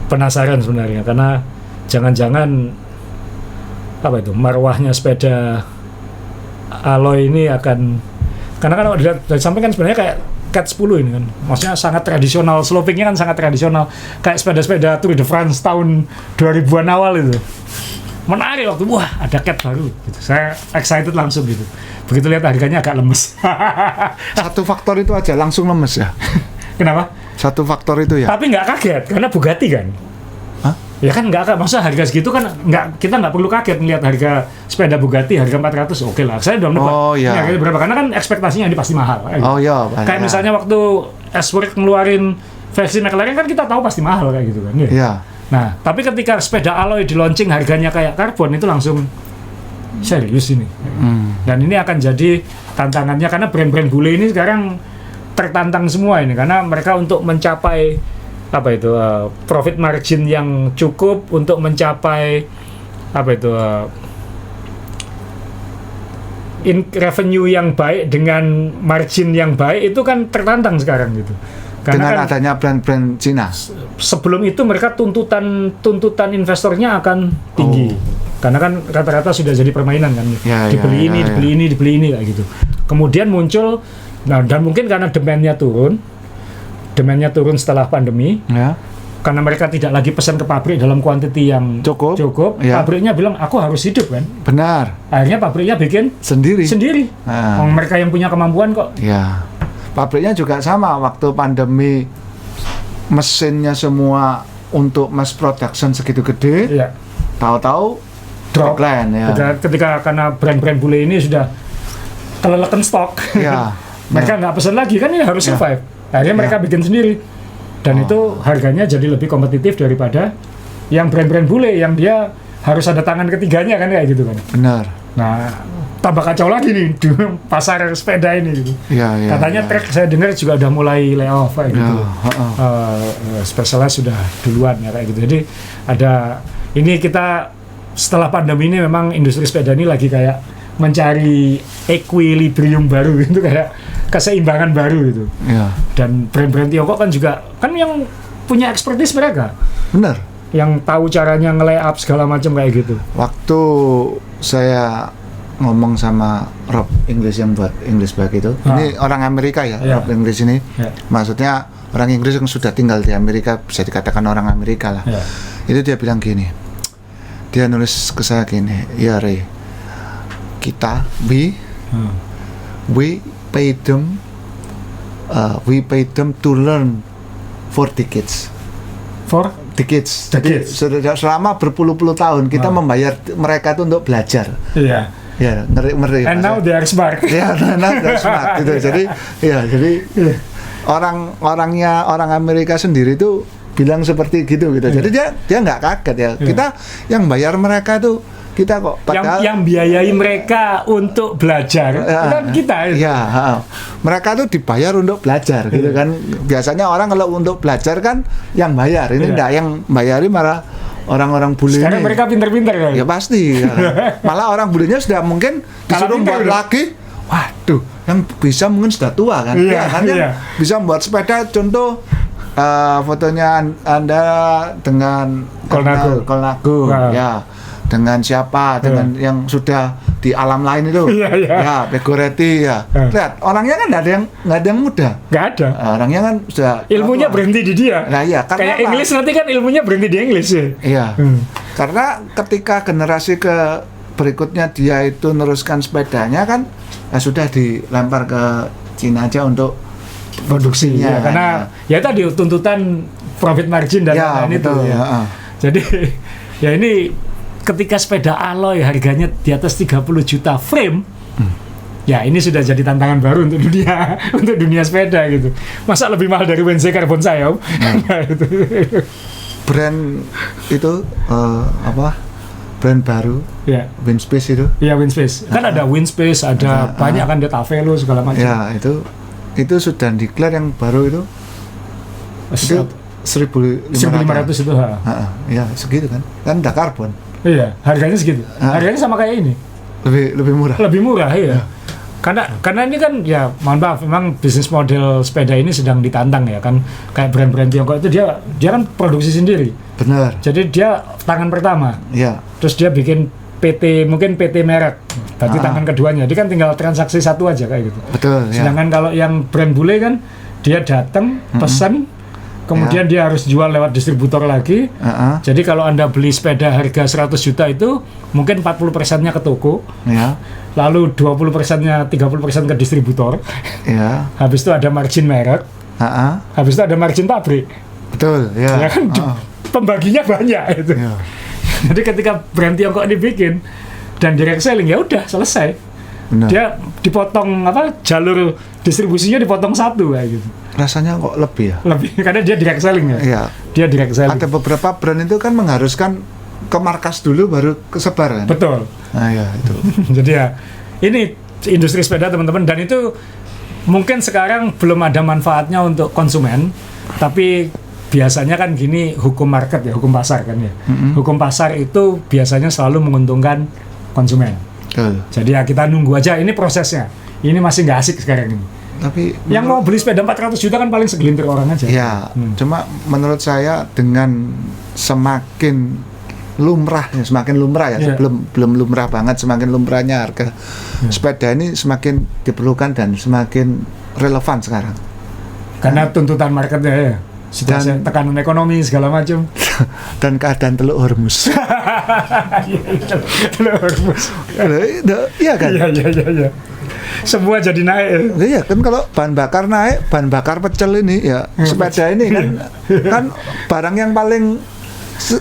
penasaran sebenarnya, karena jangan-jangan apa itu marwahnya sepeda alloy ini akan, karena kan kalau dilihat dari samping kan sebenarnya kayak Cat 10 ini kan, maksudnya sangat tradisional, slopingnya kan sangat tradisional, kayak sepeda-sepeda Tour de France tahun 2000-an awal itu. Menarik waktu, wah ada Cat baru gitu. Saya excited langsung gitu. Begitu lihat harganya agak lemes. Satu faktor itu aja langsung lemes ya. Kenapa? Satu faktor itu ya. Tapi nggak kaget karena Bugatti kan. Hah? Ya kan nggak, maksudnya harga segitu kan kita nggak perlu kaget melihat harga sepeda Bugatti harga 400, oke lah. Saya udah menebak. Oh iya. Harganya berapa? Karena kan ekspektasinya ini pasti mahal. Kayak Oh gitu. iya. Kayak misalnya waktu S-Works ngeluarin versi McLaren kan kita tahu pasti mahal kayak gitu kan. Ya. Iya. Nah, tapi ketika sepeda alloy di launching harganya kayak karbon itu langsung serius ini. Dan ini akan jadi tantangannya karena brand-brand bule ini sekarang tertantang semua ini karena mereka untuk mencapai apa itu profit margin yang cukup, untuk mencapai apa itu revenue yang baik dengan margin yang baik itu kan tertantang sekarang gitu. Karena Dengan kan adanya brand-brand Cina. sebelum itu mereka tuntutan investornya akan tinggi. Karena kan rata-rata sudah jadi permainan kan. Dibeli ini kayak gitu. Kemudian muncul, nah dan mungkin karena demandnya turun setelah pandemi. Ya. Karena mereka tidak lagi pesan ke pabrik dalam kuantiti yang cukup. Ya. Pabriknya bilang aku harus hidup kan. Benar. Akhirnya pabriknya bikin sendiri. Nah. Mereka yang punya kemampuan kok. Ya. Pabriknya juga sama waktu pandemi, mesinnya semua untuk mass production segitu gede. Iya. Tahu-tahu drop line ya. Ketika karena brand-brand bule ini sudah kelelekan stok. Ya. Mereka nggak pesan lagi kan, ini harus survive. Akhirnya mereka bikin sendiri. Dan itu harganya jadi lebih kompetitif daripada yang brand-brand bule yang dia harus ada tangan ketiganya kan kayak gitu kan. Benar. Nah, tambah kacau lagi nih di pasar sepeda ini gitu. Ya, Katanya Trek saya dengar juga udah mulai layoff kayak gitu. Specialized sudah duluan ya kayak gitu. Jadi ada ini kita setelah pandemi ini memang industri sepeda ini lagi kayak mencari equilibrium baru gitu, kayak keseimbangan baru gitu. Ya. Dan brand-brand Tiongkok kan juga kan yang punya expertise mereka. Benar. Yang tahu caranya nge-lay-up segala macam kayak gitu. Waktu saya ngomong sama Rob English yang buat English Bike itu, ini orang Amerika ya, Rob English ini, maksudnya orang Inggris yang sudah tinggal di Amerika, bisa dikatakan orang Amerika lah. Itu dia bilang gini, dia nulis ke saya gini, ya Ray, kita we pay them to learn for decades. For decades. Jadi selama berpuluh-puluh tahun kita membayar mereka itu untuk belajar. Iya. Ya, ngeri. And now they are smart. Ya, now they are smart gitu. Jadi orang Amerika sendiri itu bilang seperti gitu. Jadi dia nggak kaget ya. Kita yang bayar mereka itu kita kok padahal yang biayai mereka untuk belajar kan kita. Ya, mereka tuh dibayar untuk belajar gitu kan. Biasanya orang kalau untuk belajar kan yang bayar. Ini enggak, yang bayari malah orang-orang bule. Sekarang mereka pintar-pintar kan? Ya pasti. Malah orang bulenya sudah mungkin disuruh buat lagi. Waduh, yang bisa mungkin sudah tua kan. Yang bisa membuat sepeda, contoh fotonya Anda dengan Colnago. Ya. Dengan siapa, dengan yang sudah di alam lain itu, ya Pegoretti ya. Lihat orangnya kan nggak ada yang muda, nggak ada. Orangnya kan sudah ilmunya berhenti di dia. Nah iya, karena kayak English nanti kan ilmunya berhenti di English ya. Iya, karena ketika generasi berikutnya dia itu neruskan sepedanya kan, ya sudah dilempar ke Cina aja untuk produksinya. Ya, karena ya tadi tuntutan profit margin dan lain-lain itu. Ya. Jadi ya ini ketika sepeda alloy harganya di atas 30 juta frame, ya ini sudah jadi tantangan baru untuk dunia sepeda gitu. Masa lebih mahal dari WNC karbon saya, Om? Brand itu brand baru, Winspace itu. Iya, Winspace. Kan ada Winspace, ada banyak kan, ada Tavelo segala macam. Ya, itu sudah declare yang baru itu. Itu 1.500 itu. Ya, segitu kan. Kan udah karbon. Iya, harganya segitu. Harganya sama kayak ini. Lebih murah. Lebih murah, iya. Karena ini kan ya mohon maaf, memang bisnis model sepeda ini sedang ditantang ya kan, kayak brand-brand Tiongkok itu dia kan produksi sendiri. Benar. Jadi dia tangan pertama. Iya. Terus dia bikin mungkin PT merek. Berarti tangan keduanya. Dia kan tinggal transaksi satu aja kayak gitu. Betul. Sedangkan kalau yang brand bule kan dia datang pesan, kemudian dia harus jual lewat distributor lagi. Jadi kalau Anda beli sepeda harga 100 juta itu mungkin 40%-nya ke toko. Ya. Lalu 20%-nya 30% ke distributor. Ya. Habis itu ada margin merek. Habis itu ada margin pabrik. Betul, ya. Ya kan pembaginya banyak itu. Ya. Jadi ketika brand Tiongkok dibikin dan direct selling ya udah selesai. Benar. Dia dipotong jalur distribusinya dipotong satu kayak gitu. Rasanya kok lebih ya? Lebih karena dia direct selling ya. Iya. Dia direct selling. Ada beberapa brand itu kan mengharuskan ke markas dulu baru kesebar kan? Betul. Nah ya itu. Jadi ya ini industri sepeda teman-teman, dan itu mungkin sekarang belum ada manfaatnya untuk konsumen, tapi biasanya kan gini, hukum market ya, hukum pasar kan ya. Hukum pasar itu biasanya selalu menguntungkan konsumen. Jadi ya kita nunggu aja, ini prosesnya. Ini masih nggak asik sekarang ini. Tapi yang mau beli sepeda 400 juta kan paling segelintir orang aja. Ya, cuma menurut saya dengan semakin lumrah ya, belum lumrah banget, semakin lumrahnya harga sepeda ini semakin diperlukan dan semakin relevan sekarang. Karena tuntutan marketnya ya, situasi tekanan ekonomi segala macam. Dan keadaan Teluk Hormuz. Teluk Hormuz. Iya kan? Iya. Semua jadi naik. Iya kan, kalau bahan bakar naik, bahan bakar pecel ini ya, sepeda ini kan barang yang paling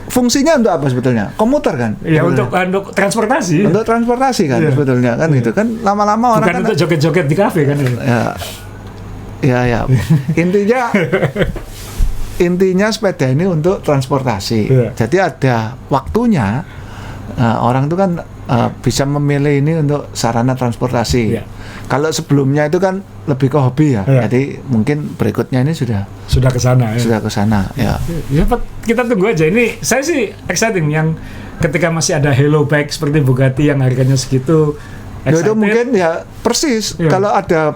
fungsinya untuk apa sebetulnya? Komuter kan? Iya, untuk transportasi. Untuk transportasi kan sebetulnya kan gitu kan, lama-lama orang bukan kan untuk joget-joget di kafe kan ya. Ya. Intinya sepeda ini untuk transportasi. Jadi ada waktunya orang itu kan bisa memilih ini untuk sarana transportasi. Kalau sebelumnya itu kan lebih ke hobi ya. Jadi mungkin berikutnya ini sudah ke sana ya. Sudah ke sana ya. Ya, kita tunggu aja. Ini saya sih exciting yang ketika masih ada halo bike seperti Bugatti yang harganya segitu. Ya itu mungkin ya persis. Kalau ada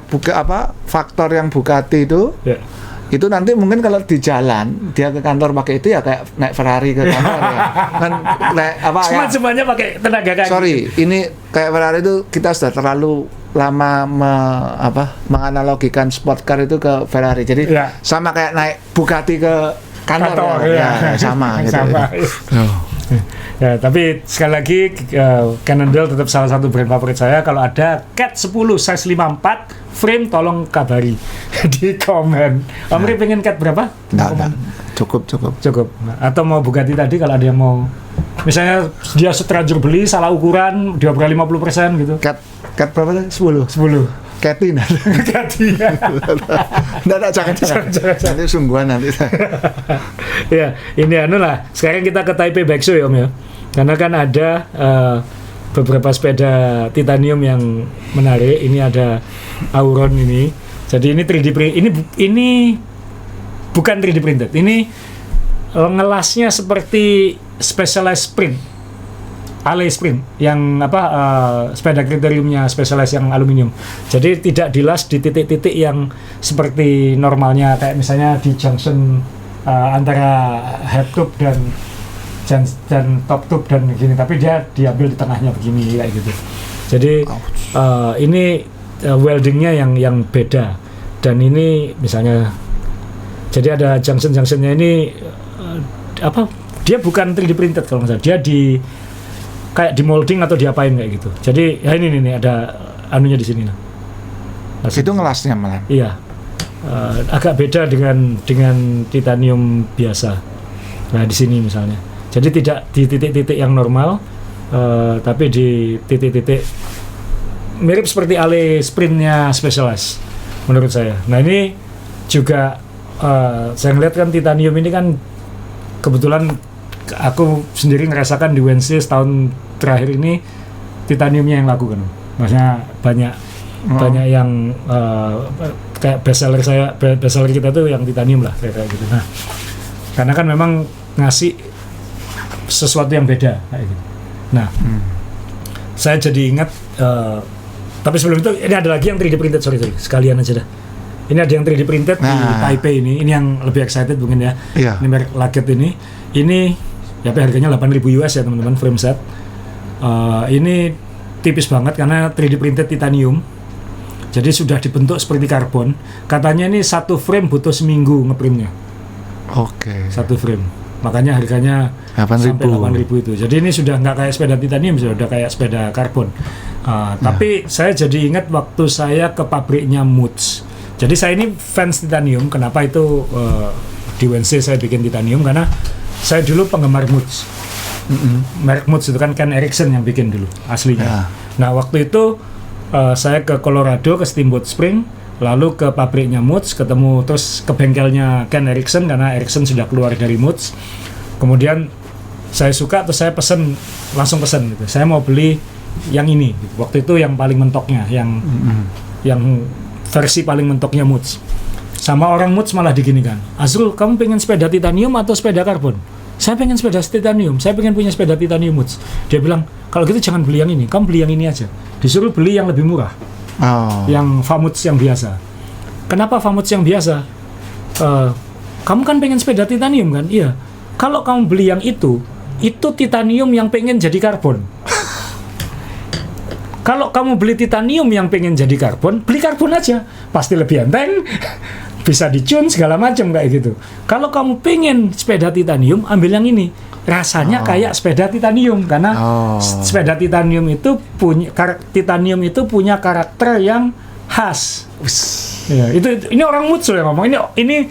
faktor yang Bugatti itu. Itu nanti mungkin kalau di jalan dia ke kantor pakai itu ya kayak naik Ferrari ke kantor ya. Kan semuanya pakai tenaga kaki. Sorry, ini kayak Ferrari itu kita sudah terlalu lama menganalogikan sport car itu ke Ferrari. Jadi sama kayak naik Bugatti ke kantor ya sama gitu. Ya, tapi sekali lagi Cannondale tetap salah satu brand favorit saya. Kalau ada Cat 10 size 54 frame tolong kabari di komen. Omri pengen Cat berapa? Enggak. Cukup. Atau mau Bugatti tadi, kalau ada yang mau misalnya dia terlanjur beli salah ukuran, dia berapa 50% gitu. Cat berapa tadi? 10. Katina. Jangan. Nanti sungguhan nanti. Ya, ini lah. Sekarang kita ke Taipei Bike Show ya Om ya. Karena kan ada beberapa sepeda titanium yang menarik. Ini ada Auron ini. Jadi ini 3D print. Ini bukan 3D printed. Ini ngelasnya seperti Specialized Sprint. Alley Sprint yang sepeda kriteriumnya Specialized yang aluminium. Jadi tidak dilas di titik-titik yang seperti normalnya kayak misalnya di junction antara head tube dan top tube dan begini, tapi dia diambil di tengahnya begini kayak gitu. Jadi ini weldingnya yang beda, dan ini misalnya jadi ada junction-junctionnya ini dia bukan 3D printed kalau nggak salah, dia kayak di molding atau diapain kayak gitu. Jadi ya ini ada anunya di sini. Itu ngelasnya malah. Iya. Agak beda dengan titanium biasa. Nah, di sini misalnya. Jadi tidak di titik-titik yang normal, tapi di titik-titik mirip seperti Alley Sprintnya Specialized menurut saya. Nah, ini juga saya ngeliat kan titanium ini kan kebetulan aku sendiri ngerasakan di Wednesday setahun terakhir ini titaniumnya yang laku kan, maksudnya banyak yang kayak bestseller kita tuh yang titanium lah kayak gitu. Nah, karena kan memang ngasih sesuatu yang beda kayak gitu. Nah, saya jadi ingat Tapi sebelum itu ini ada lagi yang 3D printed, sorry sekalian aja dah. Ini ada yang 3D printed di Taipei ini yang lebih excited mungkin ya. Ini merek Laget ini ya harganya 8.000 US ya teman-teman, frame set. Ini tipis banget karena 3D printed titanium. Jadi sudah dibentuk seperti karbon. Katanya ini satu frame butuh seminggu ngeprintnya. Oke. Satu frame. Makanya harganya 8.000 sampai 8.000 itu. Jadi ini sudah nggak kayak sepeda titanium, sudah kayak sepeda karbon. Tapi saya jadi ingat waktu saya ke pabriknya Moods. Jadi saya ini fans titanium. Kenapa itu di WNC saya bikin titanium? Karena saya dulu penggemar Moods. Merek Moods itu kan Ken Erickson yang bikin dulu aslinya. Nah waktu itu saya ke Colorado, ke Steamboat Spring, lalu ke pabriknya Moods, ketemu terus ke bengkelnya Ken Erickson karena Erickson sudah keluar dari Moods. Kemudian saya suka, terus saya langsung pesen gitu. Saya mau beli yang ini. Waktu itu yang paling mentoknya, yang versi paling mentoknya Moods. Sama orang Moods malah diginikan. Azrul, kamu pengen sepeda titanium atau sepeda karbon? Saya pengen sepeda titanium. Saya pengen punya sepeda titanium Moods. Dia bilang, kalau gitu jangan beli yang ini, kamu beli yang ini aja. Disuruh beli yang lebih murah. Yang Famoods yang biasa. Kenapa Famoods yang biasa? Kamu kan pengen sepeda titanium kan? Iya. Kalau kamu beli yang itu titanium yang pengen jadi karbon. Kalau kamu beli titanium yang pengen jadi karbon, beli karbon aja. Pasti lebih enteng, bisa dicun segala macam kayak gitu. Kalau kamu pengen sepeda titanium, ambil yang ini. Rasanya kayak sepeda titanium karena sepeda titanium itu punya karakter yang khas. Ya, ini orang Moods yang ngomong. Ini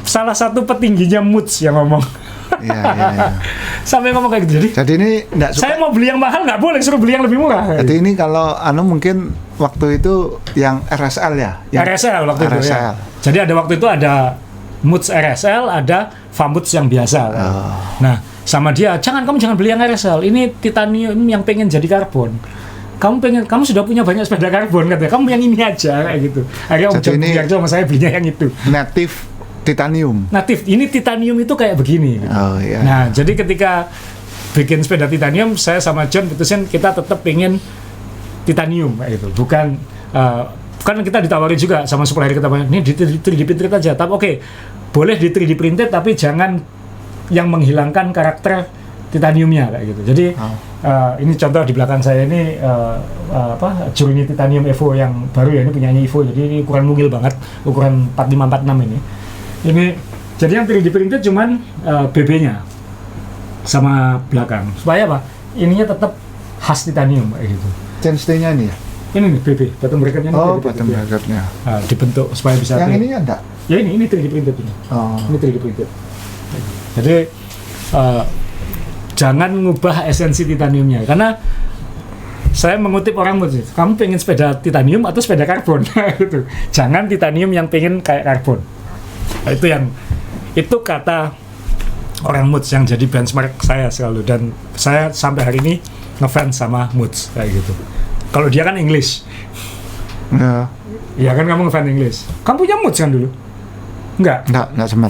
salah satu petingginya Moods yang ngomong. Iya. Sampai ngomong kayak gitu. Jadi ini enggak suka. Saya mau beli yang mahal nggak boleh, suruh beli yang lebih murah. Jadi ini kalau mungkin waktu itu yang RSL ya. RSL waktu itu ya. Jadi ada waktu itu ada Moods RSL, ada Famoods yang biasa. Nah, sama dia, kamu jangan beli yang RSL. Ini titanium yang pengen jadi karbon. Kamu sudah punya banyak sepeda karbon katanya. Kamu yang ini aja kayak gitu. Akhirnya Om John bilang sama saya belinya yang itu. Native titanium. Ini titanium itu kayak begini. Gitu. Nah, jadi ketika bikin sepeda titanium, saya sama John putusin kita tetap pengen titanium kayak gitu. Bukan kan kita ditawari juga sama supplier kita, ini di 3D printed aja. Tapi oke, boleh di 3D printed tapi jangan yang menghilangkan karakter titaniumnya kayak gitu. Jadi ini contoh di belakang saya ini Journey Titanium Evo yang baru ya, ini punyanya Evo. Jadi ini ukuran mungil banget, ukuran 4546 ini. Jadi yang 3D printed cuman BB-nya sama belakang. Supaya apa? Ininya tetap khas titanium kayak gitu. Chainstay-nya ini ya? Ini nih BB, bottom bracket-nya. Bottom bracket-nya. Dibentuk supaya bisa. Yang ini enggak? Ya ini 3D printed ini. Ini 3D printed. Jadi jangan ngubah esensi titaniumnya, karena saya mengutip orang Moods, kamu pengen sepeda titanium atau sepeda karbon? Gitu. Jangan titanium yang pengen kayak karbon. Nah, itu kata orang Moods yang jadi benchmark saya selalu, dan saya sampai hari ini ngefans sama Moods kayak gitu. Kalau dia kan English. Iya kan, kamu ngefans English. Kamu punya Moods kan dulu? Enggak sempat.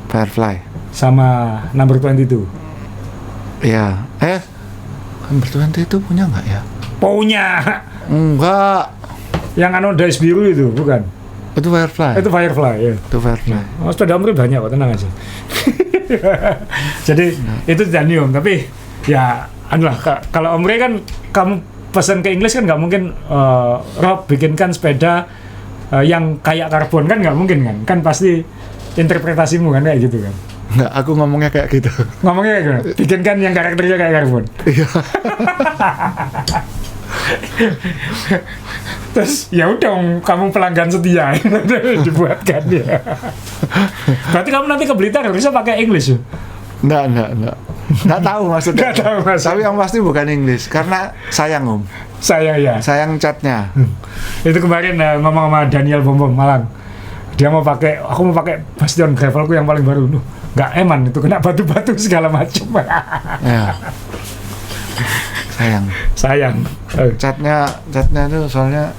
Firefly. Sama Number 22. Iya. Number 22 itu punya nggak ya? Punya. Enggak. Yang dice biru itu bukan? Itu Firefly. Ya. Itu Firefly. Sepeda Omri banyak kok, tenang aja. Jadi itu titanium, tapi ya kalau Omri kan kamu pesan ke Inggris kan nggak mungkin Rob bikinkan sepeda yang kayak karbon, kan nggak mungkin kan pasti interpretasimu kan kayak gitu kan. Nggak, aku ngomongnya kayak gitu. Ngomongnya kayak gitu? Bikinkan yang karakternya kayak karbon. Iya. Terus ya udah, kamu pelanggan setia dibuatkan ya. Berarti kamu nanti ke Blitar bisa pakai English? Nggak tahu maksudnya. Tapi yang pasti bukan English karena sayang Om. Sayang catnya. Itu kemarin ngomong sama Daniel Bombom Malang. Dia aku mau pakai Bastion gravelku yang paling baru. Nggak eman, itu kena batu-batu segala macam. Ya. Sayang. Catnya itu soalnya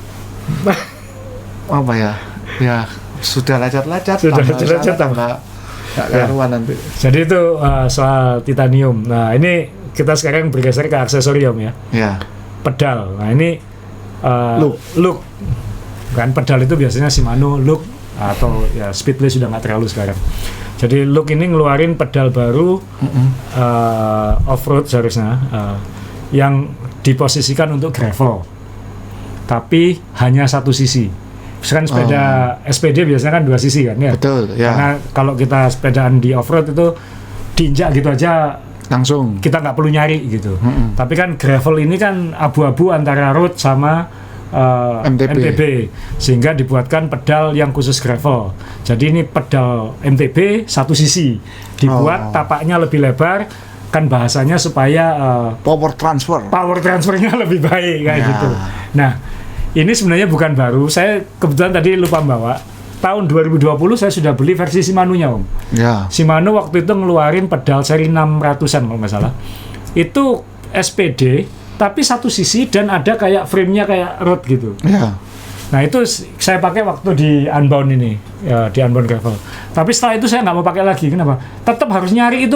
apa ya? Ya sudah lecet-lecet. Tambah nggak karuan nanti. Jadi itu soal titanium. Nah ini kita sekarang bergeser ke aksesorium ya. Ya. Pedal. Nah ini Look. Kan pedal itu biasanya Shimano, Look atau ya Speedway sudah nggak terlalu sekarang. Jadi Look ini ngeluarin pedal baru off-road seharusnya yang diposisikan untuk gravel, tapi hanya satu sisi. Misalkan sepeda SPD biasanya kan 2 sisi kan ya. Betul, ya. Karena kalau kita sepedaan di off-road itu diinjak gitu aja Langsung. kita nggak perlu nyari gitu. Tapi kan gravel ini kan abu-abu antara road sama MTB, sehingga dibuatkan pedal yang khusus gravel. Jadi ini pedal MTB satu sisi, dibuat tapaknya lebih lebar, kan bahasanya supaya Power transfernya lebih baik kayak gitu. Nah, ini sebenarnya bukan baru. Saya kebetulan tadi lupa bawa. Tahun 2020 saya sudah beli versi Shimano-nya, Om. Ya. Shimano waktu itu ngeluarin pedal seri 600-an kalau nggak salah. Itu SPD, tapi satu sisi dan ada kayak frame-nya kayak road gitu. Ya. Nah itu saya pakai waktu di Unbound ini, ya, di Unbound Gravel. Tapi setelah itu saya nggak mau pakai lagi. Kenapa? Tetap harus nyari itu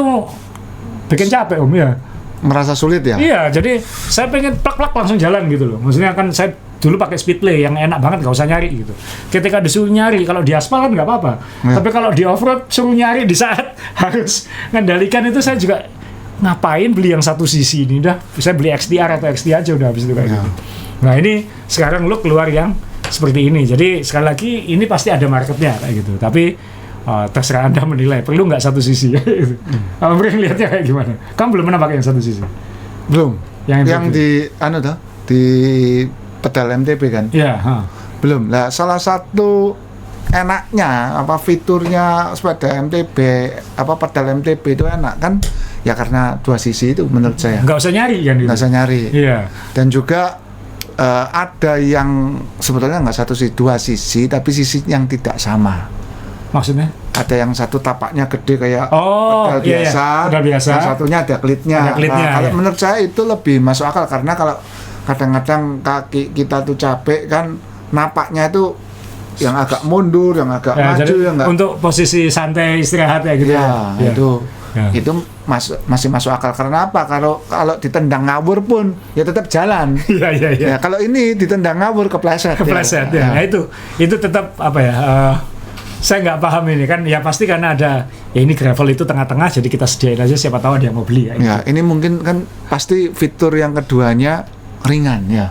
bikin capek, Om, ya. Merasa sulit ya? Iya, jadi saya pengen plak-plak langsung jalan gitu loh. Maksudnya kan saya dulu pakai Speedway yang enak banget, nggak usah nyari gitu. Ketika disuruh nyari, kalau di aspal kan nggak apa-apa. Tapi kalau di off-road suruh nyari di saat harus ngendalikan itu, saya juga ngapain beli yang satu sisi ini, udah saya beli XTR atau XT aja udah habis itu kayak gitu. Nah ini sekarang Look keluar yang seperti ini. Jadi sekali lagi ini pasti ada marketnya kayak gitu. Tapi terserah Anda menilai perlu nggak satu sisi. Kamu lihatnya kayak gimana? Kamu belum pernah pakai yang satu sisi? Belum. Yang di di pedal MTB kan? Iya. Belum. Lah salah satu enaknya fiturnya sepeda MTB pedal MTB itu enak kan ya karena 2 sisi itu menurut saya. Nggak usah nyari kan? Nggak usah nyari. Iya. Dan juga ada yang sebetulnya nggak 1 sisi, 2 sisi tapi sisi yang tidak sama. Maksudnya? Ada yang satu tapaknya gede kayak pedal biasa, yang satunya ada klitnya. Kalau menurut saya itu lebih masuk akal karena kalau kadang-kadang kaki kita tuh capek kan napaknya itu yang agak mundur, yang agak maju, yang enggak untuk posisi santai istirahat ya gitu. Itu masih masuk akal. Karena apa? Kalau ditendang ngawur pun ya tetap jalan. Ya, kalau ini ditendang ngawur kepleset. Ya. Nah itu tetap apa ya? Saya nggak paham ini kan ya pasti karena ada ya ini gravel itu tengah-tengah jadi kita sediain aja siapa tahu dia mau beli ya. Ini mungkin kan pasti fitur yang keduanya ringan ya.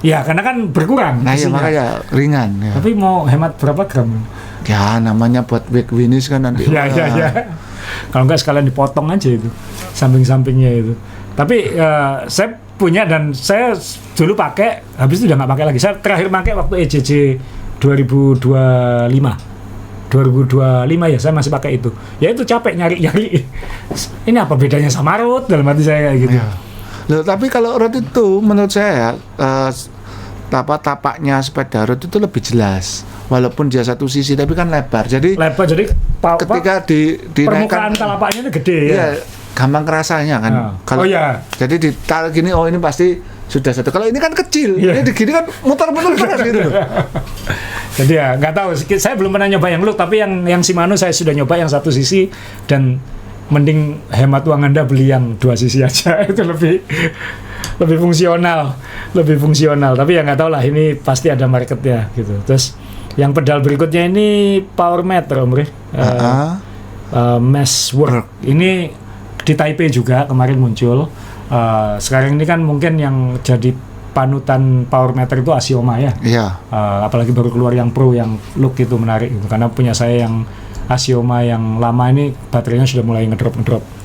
Ya karena kan berkurang. Nah ya makanya ringan ya. Tapi mau hemat berapa gram? Ya namanya buat back finish kan nanti. Ya. Kalau nggak sekalian dipotong aja itu samping-sampingnya itu. Tapi saya punya dan saya dulu pakai habis itu udah nggak pakai lagi. Saya terakhir pakai waktu EJJ 2025 ya saya masih pakai itu. Ya itu capek nyari. Ini apa bedanya sama road dalam hati saya gitu. Ya. Loh, tapi kalau road itu menurut saya tapaknya sepeda road itu lebih jelas. Walaupun dia satu sisi tapi kan lebar. Jadi ketika permukaan talapaknya itu gede ya. Iya, gampang kerasanya kan. Kalau jadi ditarik gini ini pasti sudah satu. Kalau ini kan kecil. Ini digini kan muter-muter terus gitu. Jadi ya nggak tahu. Saya belum pernah nyoba yang Look, tapi yang Shimano saya sudah nyoba yang satu sisi dan mending hemat uang Anda beli yang 2 sisi aja. Itu lebih fungsional. Tapi ya nggak tahu lah ini pasti ada marketnya gitu. Terus yang pedal berikutnya ini Power Meter Om Ri. Meshwork. Ini di Taipei juga kemarin muncul. Sekarang ini kan mungkin yang jadi panutan Power Meter itu Asioma ya. Iya. Apalagi baru keluar yang Pro yang Look itu menarik gitu. Karena punya saya yang Asioma yang lama ini baterainya sudah mulai ngedrop.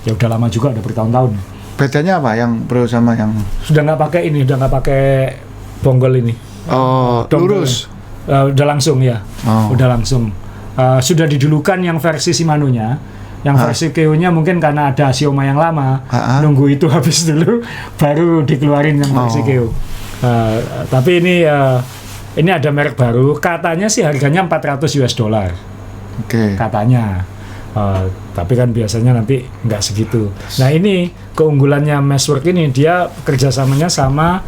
Ya udah lama juga, udah bertahun-tahun. Bedanya apa yang Pro sama yang sudah nggak pakai bonggol ini. Lurus. Udah langsung ya. Udah langsung. Sudah didulukan yang versi Shimano-nya. Yang versi KO-nya mungkin karena ada Asioma yang lama, nunggu itu habis dulu baru dikeluarin yang versi KO. Tapi ini ada merek baru, katanya sih harganya $400. Katanya. Tapi kan biasanya nanti nggak segitu. Nah ini keunggulannya Meshwork ini, dia kerjasamanya sama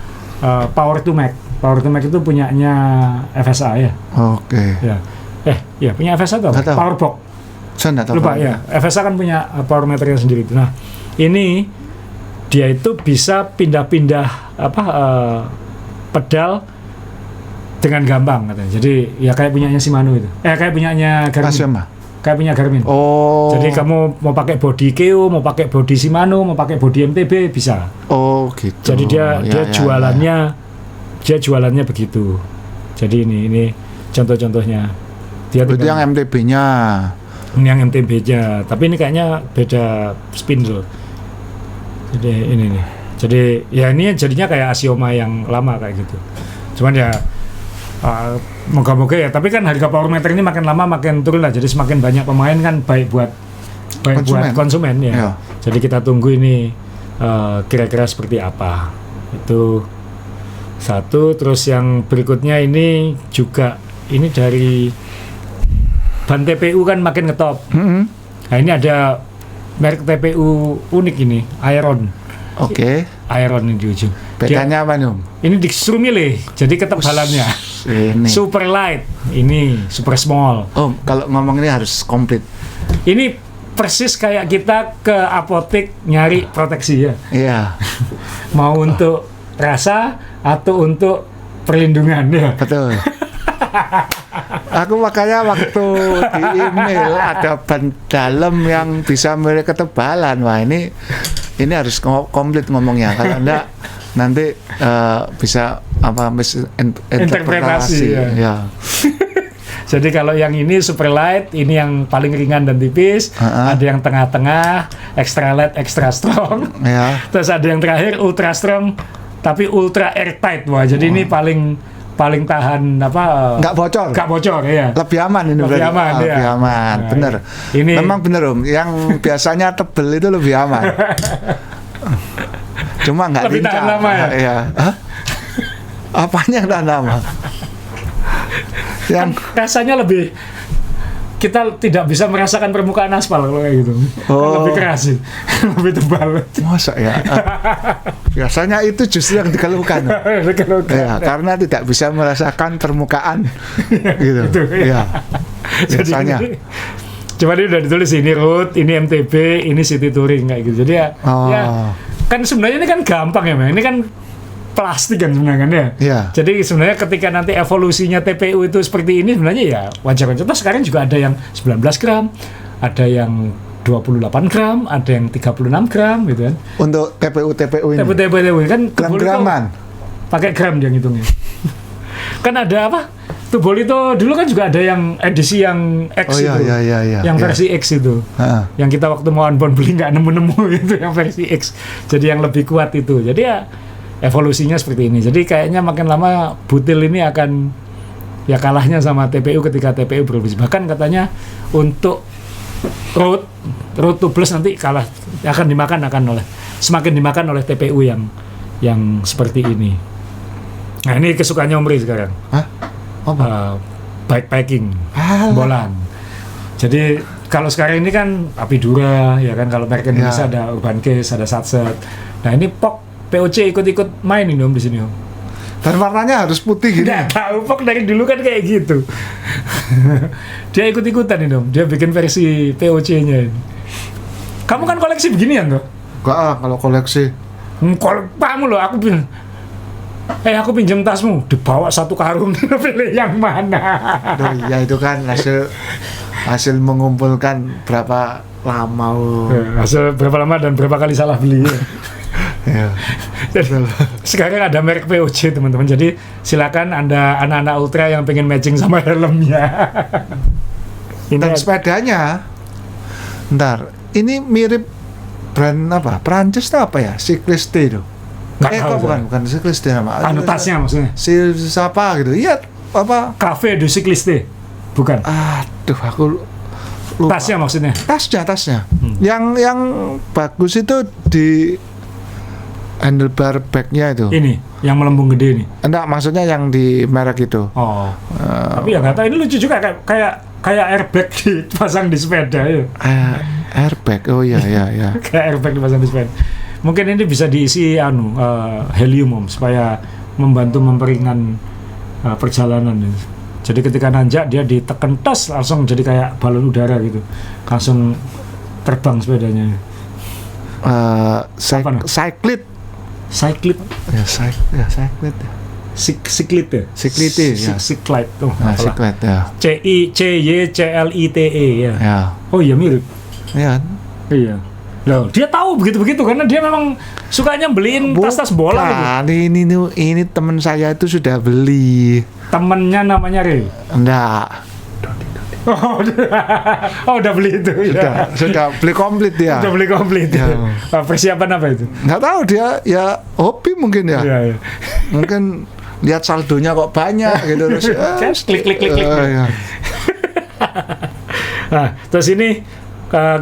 Power to Mac. Power to Mac itu punyanya FSA ya. Ya punya FSA atau Powerbox. Lupa ya, FSA kan punya power meternya sendiri. Nah, ini dia itu bisa pindah-pindah pedal dengan gampang katanya. Jadi ya kayak punyanya Shimano itu. Kayak punyanya Garmin. Asyama. Kayak punya Garmin. Oh. Jadi kamu mau pakai body Keo, mau pakai body Shimano, mau pakai body MTB bisa. Oh gitu. Jadi dia dia jualannya begitu. Jadi ini contoh-contohnya. Dia itu yang MTB-nya. Ini yang MTB-nya, tapi ini kayaknya beda spindle. Jadi ini nih. Jadi ya ini jadinya kayak Asioma yang lama kayak gitu. Cuman ya moga-moga ya. Tapi kan harga power meter ini makin lama makin turun lah. Jadi semakin banyak pemain kan baik buat konsumen ya. Ya. Jadi kita tunggu ini kira-kira seperti apa. Itu satu. Terus yang berikutnya ini juga ini dari ban TPU kan makin ngetop. Nah ini ada merek TPU unik ini, Iron. Oke. Iron ini di ujung. Bedanya apa nih? Ini disuruh milih, jadi ketebalannya. Ini. Super light, ini super small. Oh, kalau ngomong ini harus komplit. Ini persis kayak kita ke apotek nyari proteksi ya. Iya. Mau untuk rasa atau untuk perlindungan ya. Betul. Aku makanya waktu di email ada ban dalam yang bisa milih ketebalan. Wah ini harus komplit ngomongnya. Kalau enggak nanti bisa apa misinterpretasi. Ya. Jadi kalau yang ini super light, ini yang paling ringan dan tipis. Ada yang tengah-tengah, extra light, extra strong. Ya. Terus ada yang terakhir ultra strong, tapi ultra airtight. Wah, jadi ini paling tahan apa? Nggak bocor ya. Lebih aman ini. Lebih aman, ya. Lebih aman, Nah, bener. Ini memang bener Om. Yang biasanya tebel itu lebih aman. Cuma nggak lebih tahan lama ya. Iya. Hah? Apanya yang tahan lama? Yang rasanya lebih, kita tidak bisa merasakan permukaan aspal kalau kayak gitu. Kan lebih keras sih, lebih tebal. Masa ya? Biasanya itu justru yang dikeluhkan. Ya, karena tidak bisa merasakan permukaan gitu. Itu, ya. Biasanya. Cuma ini udah ditulis ini road, ini MTB, ini city touring kayak gitu. Jadi ya kan sebenarnya ini kan gampang ya, Mas. Ini kan plastik kan sebenarnya kan ya. Iya. Jadi sebenarnya ketika nanti evolusinya TPU itu seperti ini sebenarnya ya wajar-wajar. Contoh sekarang juga ada yang 19 gram, ada yang 28 gram, ada yang 36 gram gitu kan. Untuk TPU ini. TPU kan gram-graman. Pakai gram dia ngitungnya. Kan ada apa? Tubolito dulu kan juga ada yang edisi yang X yang versi X itu. Yang kita waktu mau unbound beli nggak nemu-nemu itu yang versi X. Jadi yang lebih kuat itu. Jadi ya evolusinya seperti ini. Jadi kayaknya makin lama butil ini akan ya kalahnya sama TPU ketika TPU berevolusi. Bahkan katanya untuk road tubeless nanti semakin dimakan oleh TPU yang seperti ini. Nah ini kesukaannya Omri sekarang. Hah? Bikepacking, bolan. Jadi kalau sekarang ini kan Apidura, ya kan, kalau merek Indonesia ada Urban Case, ada Satset. Nah ini POC ikut-ikut main ini Om di sini Om. Dan warnanya harus putih gini. Nggak tahu, POC dari dulu kan kayak gitu. Dia ikut-ikutan ini Om, dia bikin versi POC-nya ini. Kamu kan koleksi beginian tuh? Enggak kalau koleksi. Kamu loh, aku pinjam tasmu, dibawa satu karung, pilih yang mana? Ya itu kan hasil mengumpulkan berapa lama. Hasil berapa lama dan berapa kali salah beli. Ya. Jadi, sekarang ada merek POC teman-teman. Jadi silakan Anda anak-anak ultra yang pengen matching sama helmnya. Dan sepedanya, ntar ini mirip brand apa? Prancis atau apa ya? Cycliste itu. Bukan Cycliste nama. Tasnya maksudnya. Siapa gitu? Iya, apa? Cafe de Cycliste. Bukan. Aduh, aku lupa. Tasnya maksudnya. Tasnya. Yang bagus itu di handlebar back-nya itu. Ini yang melembung gede ini. Enggak, maksudnya yang di merek itu. Oh. Tapi ya nggak tahu, ini lucu juga kayak airbag dipasang di sepeda ya. Airbag. Oh iya. Kayak airbag dipasang di sepeda. Mungkin ini bisa diisi helium Om, supaya membantu memperingan perjalanan. Jadi ketika nanjak dia ditekan tes langsung jadi kayak balon udara gitu, langsung terbang sepedanya. Cyclid. Cyclid. Cyclite. Cyclite, ya. Cyclite tuh. Nah, Cyclite ya. CYCLITE ya. Ya. Oh iya mirip. Ya. Iya. Loh, dia tahu begitu-begitu karena dia memang sukanya beliin tas-tas bola gitu. Ini teman saya itu sudah beli. Temennya namanya Ray. Enggak. Udah beli itu. Sudah beli komplit dia. Udah beli komplit. Ya. Persiapan apa itu? Nggak tahu dia ya hobi mungkin ya. Iya. Mungkin lihat saldonya kok banyak gitu terus. Klik. Ya. Nah, terus ini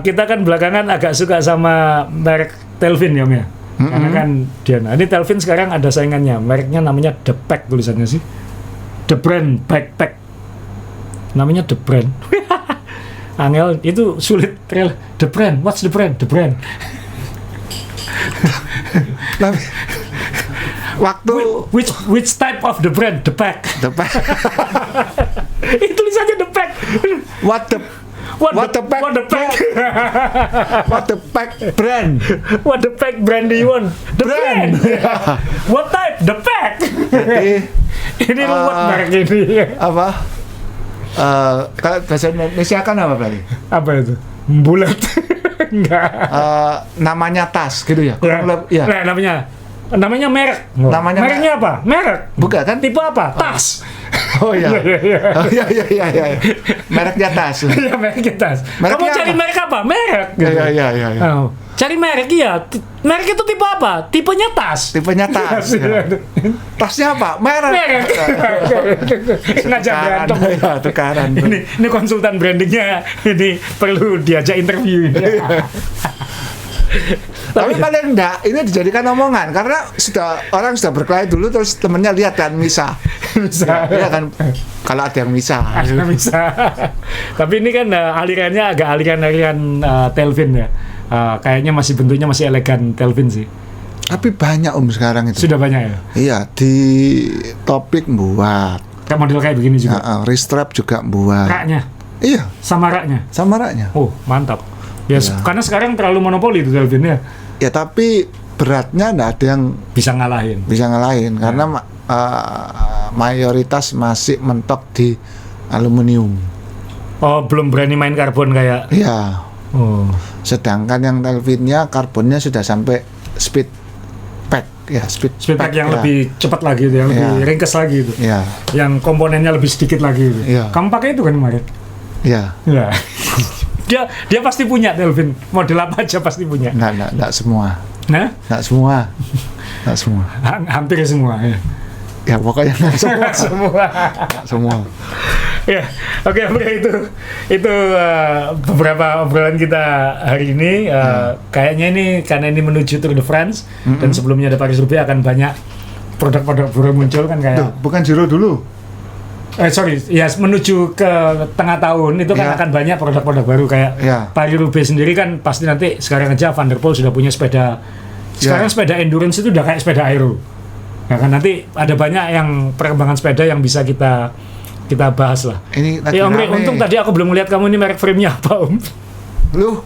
kita kan belakangan agak suka sama merek Telvin ya, Om ya. Karena kan dia, ini Telvin sekarang ada saingannya, mereknya namanya The Pack tulisannya sih. The Brand Backpack. Namanya The Brand. Angel itu sulit real. The Brand, what's the brand? The Brand. Waktu which type of the brand? The Pack. The Pack. Itu tulisannya The Pack. What the pack? What the Pack? What the pack brand? What the Pack brand do you want? The brand. What type? The Pack. Jadi, ini luwet merek ini. Apa? Kalau bahasa Indonesia kan apa berarti? Apa itu? Bulat. Enggak. Namanya tas gitu ya? Ya. Nah, namanya merek. Mereknya apa? Merek. Bukan kan? Tipe apa? Tas. Oh iya. Oh iya. Mereknya tas. Iya, mereknya tas. Kamu cari merek apa? Merek. Iya. Oh. Cari merek iya. Merek itu tipe apa? Tipenya tas. Tipenya tas. Ya. Tasnya apa? Merek. Ngajak berantem. Ya, tukaran. Ini konsultan brandingnya. Ini perlu diajak interview ini. Tapi paling enggak ini dijadikan omongan karena orang sudah berkelahi dulu terus temennya lihat kan misah. Ya kan kalau ada yang misah. Tapi ini kan alirannya agak aliran Telvin ya. Kayaknya bentuknya masih elegan Telvin sih. Tapi banyak sekarang itu. Sudah banyak ya? Iya, di topik buat. Kayak model kayak begini juga. Restrap juga buat. Raknya? Iya. Sama raknya? Sama raknya. Oh, mantap. Ya, karena sekarang terlalu monopoli itu Telvin ya. Ya, tapi beratnya enggak ada yang bisa ngalahin. Karena mayoritas masih mentok di aluminium. Oh, belum berani main karbon kayak. Iya. Oh. Sedangkan yang Telvinnya karbonnya sudah sampai speed pack ya, speed pack yang lebih cepat lagi itu, yang lebih ringkes lagi itu. Iya. Yang komponennya lebih sedikit lagi itu. Iya. Kamu pakai itu kan kemarin? Iya. Iya. Dia pasti punya Telvin. Model apa aja pasti punya. Enggak semua. Nah? Enggak semua. Hampir semua ya. Ya pokoknya enggak semua. Semua. Ya, oke, itu beberapa obrolan kita hari ini. Kayaknya ini karena ini menuju Tour de France dan sebelumnya ada Paris-Roubaix akan banyak produk-produk baru muncul kan kayak. Bukan Giro dulu. Menuju ke tengah tahun itu kan akan banyak produk-produk baru kayak Paris-Roubaix sendiri kan pasti nanti sekarang aja Van der Poel sudah punya sepeda. Sekarang sepeda endurance itu udah kayak sepeda aero. Nah, kan nanti ada banyak yang perkembangan sepeda yang bisa kita bahas lah. Ini lagi Om, untung tadi aku belum melihat kamu ini merek frame-nya apa, Om? Lu?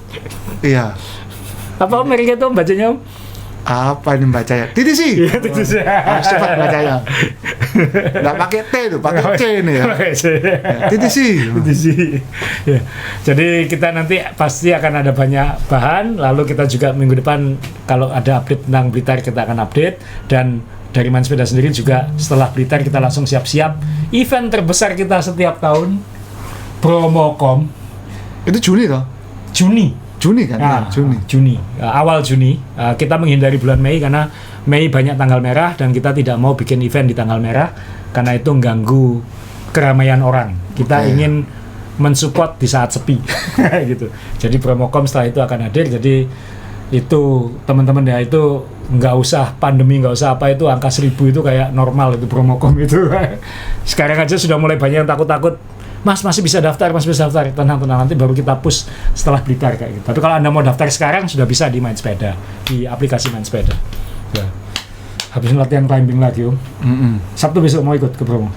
Iya. Apa Om mereknya itu, Om, bacanya, Om? Apa ini bacanya? TTC. Iya, TTC. Cepat bacanya. Nggak pakai T tuh, pakai C nih ya. TTC. Ya. Jadi kita nanti pasti akan ada banyak bahan. Lalu kita juga minggu depan kalau ada update tentang Blitar kita akan update. Dan dari Main Sepeda sendiri juga setelah Blitar kita langsung siap-siap event terbesar kita setiap tahun, Promocom. Itu Juni toh? Juni kan? Juni. Awal Juni. Kita menghindari bulan Mei karena Mei banyak tanggal merah dan kita tidak mau bikin event di tanggal merah karena itu mengganggu keramaian orang. Kita ingin mensupport di saat sepi gitu. Jadi Promocom setelah itu akan hadir. Jadi itu teman-teman ya, itu nggak usah pandemi, nggak usah apa, itu angka 1000 itu kayak normal itu Promocom itu. Sekarang aja sudah mulai banyak yang takut-takut, Mas masih bisa daftar, tenang, nanti baru kita push setelah Blitar kayak gitu. Tapi kalau Anda mau daftar sekarang sudah bisa di Main Sepeda, di aplikasi Main Sepeda. Ya. Habis latihan climbing lagi, Om. Sabtu besok mau ikut ke Promo?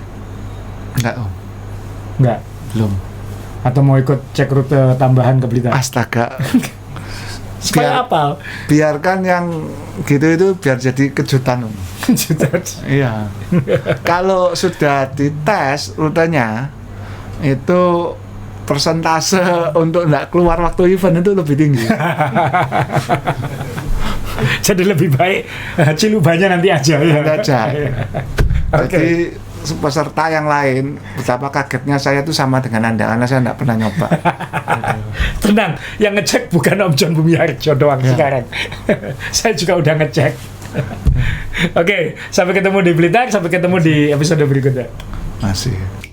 Enggak, Om. Enggak? Belum. Atau mau ikut cek rute tambahan ke Blitar? Astaga. supaya apa? Biarkan yang gitu itu biar jadi kejutan. Iya. Kalau sudah dites rutenya itu persentase untuk nggak keluar waktu event itu lebih tinggi. Jadi lebih baik cilubanya nanti aja ya. Nanti aja. Oke. Jadi peserta yang lain betapa kagetnya saya itu sama dengan Anda karena saya nggak pernah nyoba. Tenang, yang ngecek bukan Om John Bumiharjo doang Ya. sekarang. Saya juga udah ngecek. Oke, sampai ketemu di Blitar, sampai ketemu di episode berikutnya. Masih.